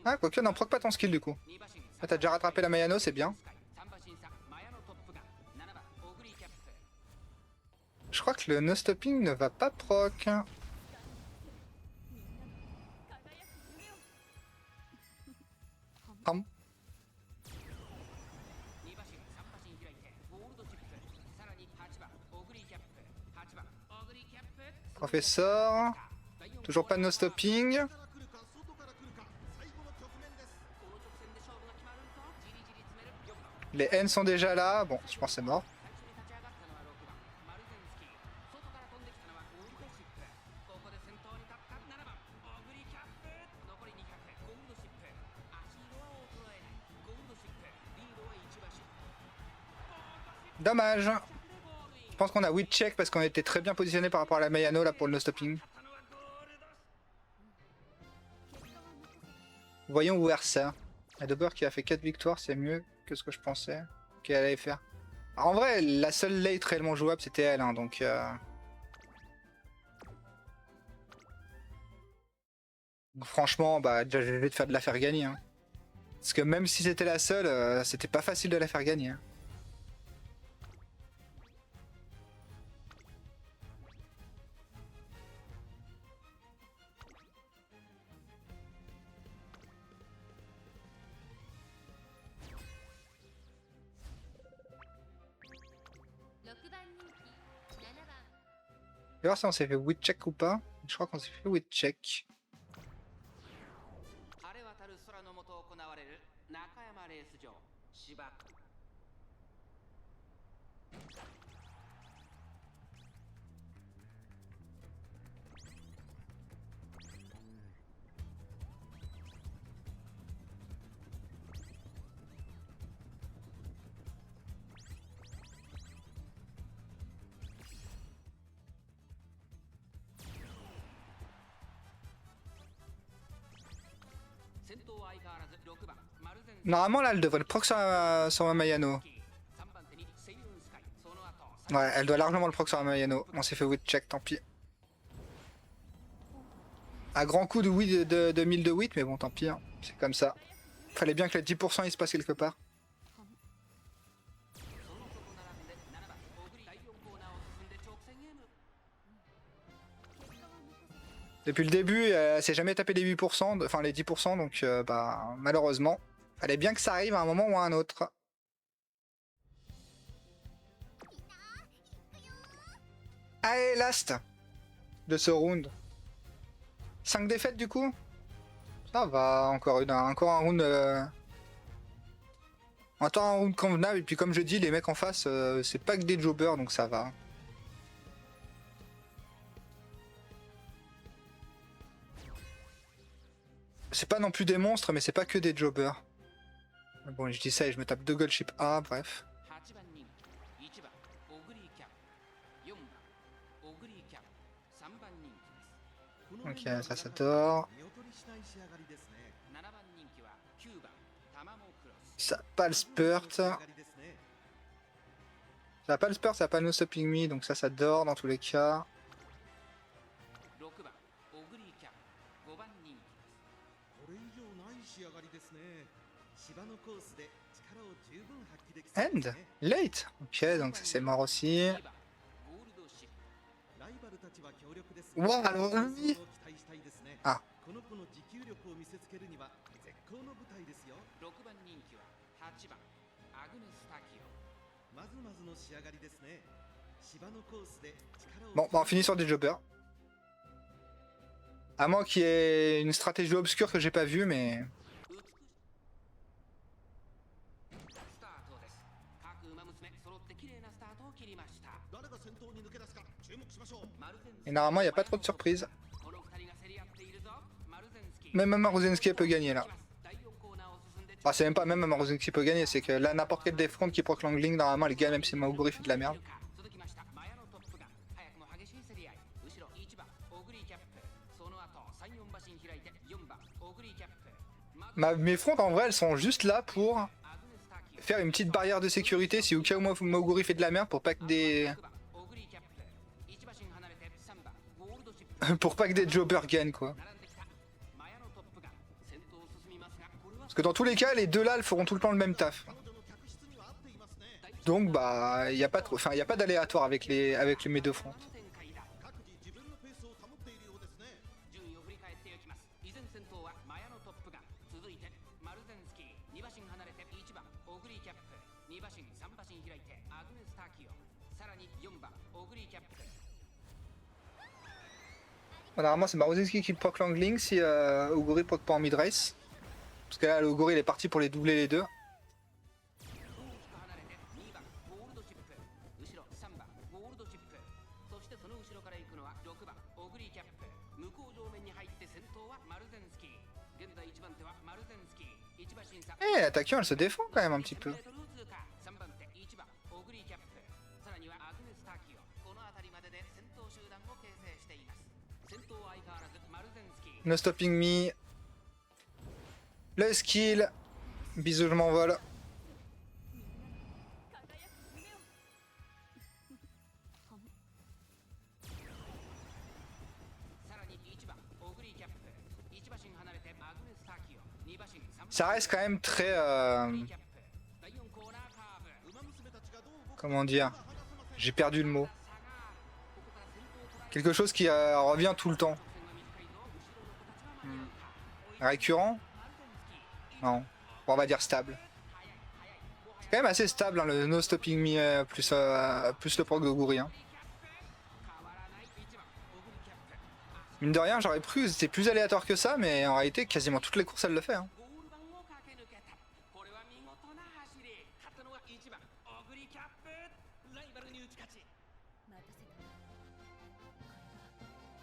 Ah, quoique, non, proc pas ton skill du coup. Ah, t'as déjà rattrapé la Mayano, c'est bien. Je crois que le no-stopping ne va pas proc. Pardon. Professeur. Toujours pas de no-stopping. Les N sont déjà là. Bon, je pense que c'est mort. Dommage. Je pense qu'on a win check parce qu'on était très bien positionné par rapport à la Mayano là pour le no-stopping. Voyons où ça. La Dober qui a fait 4 victoires, c'est mieux que ce que je pensais qu'elle allait faire. Alors, en vrai, la seule late réellement jouable c'était elle, hein, donc... Franchement, bah déjà je vais de faire de la faire gagner. Hein. Parce que même si c'était la seule, c'était pas facile de la faire gagner. Hein. Je vais voir si on s'est fait win check ou pas. Je crois qu'on s'est fait win check. Normalement là elle devrait le proc sur ma Mayano. Ouais, elle doit largement le proc sur la Mayano. On s'est fait win check, tant pis. Un grand coup de 1000 de 8, mais bon tant pis, hein. C'est comme ça. Fallait bien que les 10% il se passe quelque part. Depuis le début, elle s'est jamais tapé les 8%, enfin les 10%, donc bah malheureusement. Fallait bien que ça arrive à un moment ou à un autre. Allez, last de ce round. 5 défaites du coup. Ça va, encore un round. Encore un round convenable. Et puis comme je dis, les mecs en face, c'est pas que des jobbers, donc ça va. C'est pas non plus des monstres, mais c'est pas que des jobbers. Bon, je dis ça et je me tape 2 gold chip A, bref. Ok, ça dort. Ça a pas le spurt. Ça a pas le spurt, ça a pas le no stopping me, donc ça dort dans tous les cas. End? Late? Ok, donc ça c'est mort aussi. Wow, alors lui. Ah. Bon, bah on finit sur des jobbers. À moins qu'il y ait une stratégie obscure que j'ai pas vue, mais... Et normalement, il n'y a pas trop de surprises. Même Maruzenski peut gagner là. Enfin, c'est même pas même Maruzenski peut gagner, c'est que là, n'importe quel des fronts qui proc l'angling, normalement, les gars, même si Maoguri fait de la merde. Mes fronts, en vrai, elles sont juste là pour faire une petite barrière de sécurité si au cas où Maoguri fait de la merde pour pas que des... pour pas que des jobbers gagnent, quoi. Parce que dans tous les cas, les deux là, elles feront tout le temps le même taf. Donc bah, il n'y a pas trop, enfin, il y a pas d'aléatoire avec mes deux fronts. Normalement, c'est Maruzenski qui proc l'angling si Oguri proc pas en mid-race. Parce que là, le Oguri il est parti pour les doubler les deux. Eh, la Takio elle se défend quand même un petit peu. No stopping me. Le skill. Bisous, je m'envole. Ça reste quand même très... comment dire? J'ai perdu le mot. Quelque chose qui revient tout le temps. Récurrent? Non. Bon, on va dire stable. C'est quand même assez stable, hein, le no stopping me plus le proc d'Oguri. Hein. Mine de rien, j'aurais cru que c'était plus aléatoire que ça, mais en réalité, quasiment toutes les courses, elle le fait. Hein.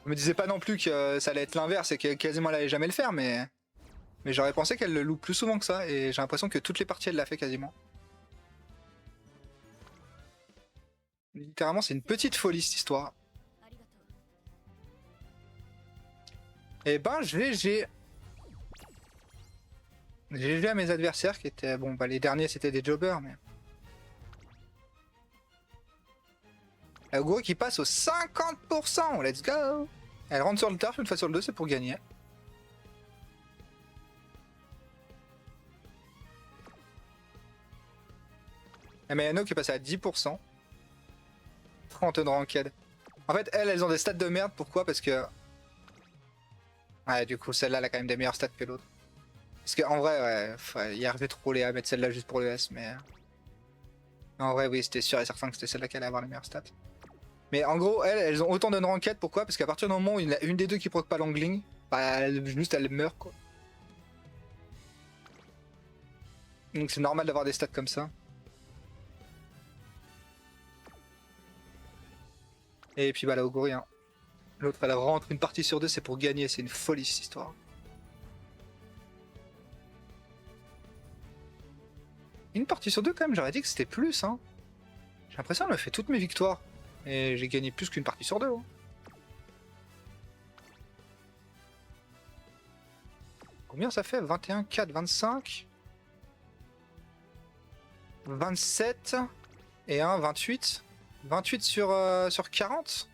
Je me disais pas non plus que ça allait être l'inverse et que quasiment elle allait jamais le faire, mais j'aurais pensé qu'elle le loupe plus souvent que ça, et j'ai l'impression que toutes les parties elle l'a fait quasiment. Littéralement, c'est une petite folie cette histoire. Et ben, GG. GG à mes adversaires qui étaient... Bon, bah les derniers c'était des jobbers, mais... Oguri qui passe au 50%, let's go. Elle rentre sur le turf, une fois sur le 2, c'est pour gagner. La Mayano qui est passée à 10%. 30 de ranked. En fait, elles ont des stats de merde, pourquoi? Parce que... Ouais, du coup, celle-là, elle a quand même des meilleures stats que l'autre. Parce qu'en vrai, ouais, il arrivait trop à mettre celle-là juste pour le S, mais... En vrai, oui, c'était sûr et certain que c'était celle-là qui allait avoir les meilleures stats. Mais en gros, elles ont autant de ranked, pourquoi? Parce qu'à partir du moment où il y en a une des deux qui proc pas l'angling, bah, juste elle meurt, quoi. Donc c'est normal d'avoir des stats comme ça. Et puis bah la Oguri, hein. L'autre elle rentre une partie sur deux, c'est pour gagner, c'est une folie cette histoire. Une partie sur deux quand même, j'aurais dit que c'était plus, hein. J'ai l'impression qu'elle me fait toutes mes victoires. Et j'ai gagné plus qu'une partie sur deux. Hein. Combien ça fait? 21, 4, 25 27 et 1, 28. 28 sur 40.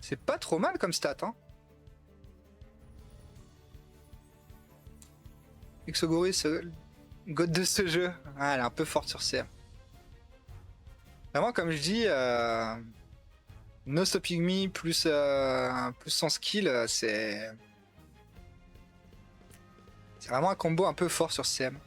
C'est pas trop mal comme stat, hein. Xoguri, ce god de ce jeu. Ah, elle est un peu forte sur CM. Vraiment, comme je dis, No Stopping Me plus son skill, c'est vraiment un combo un peu fort sur CM.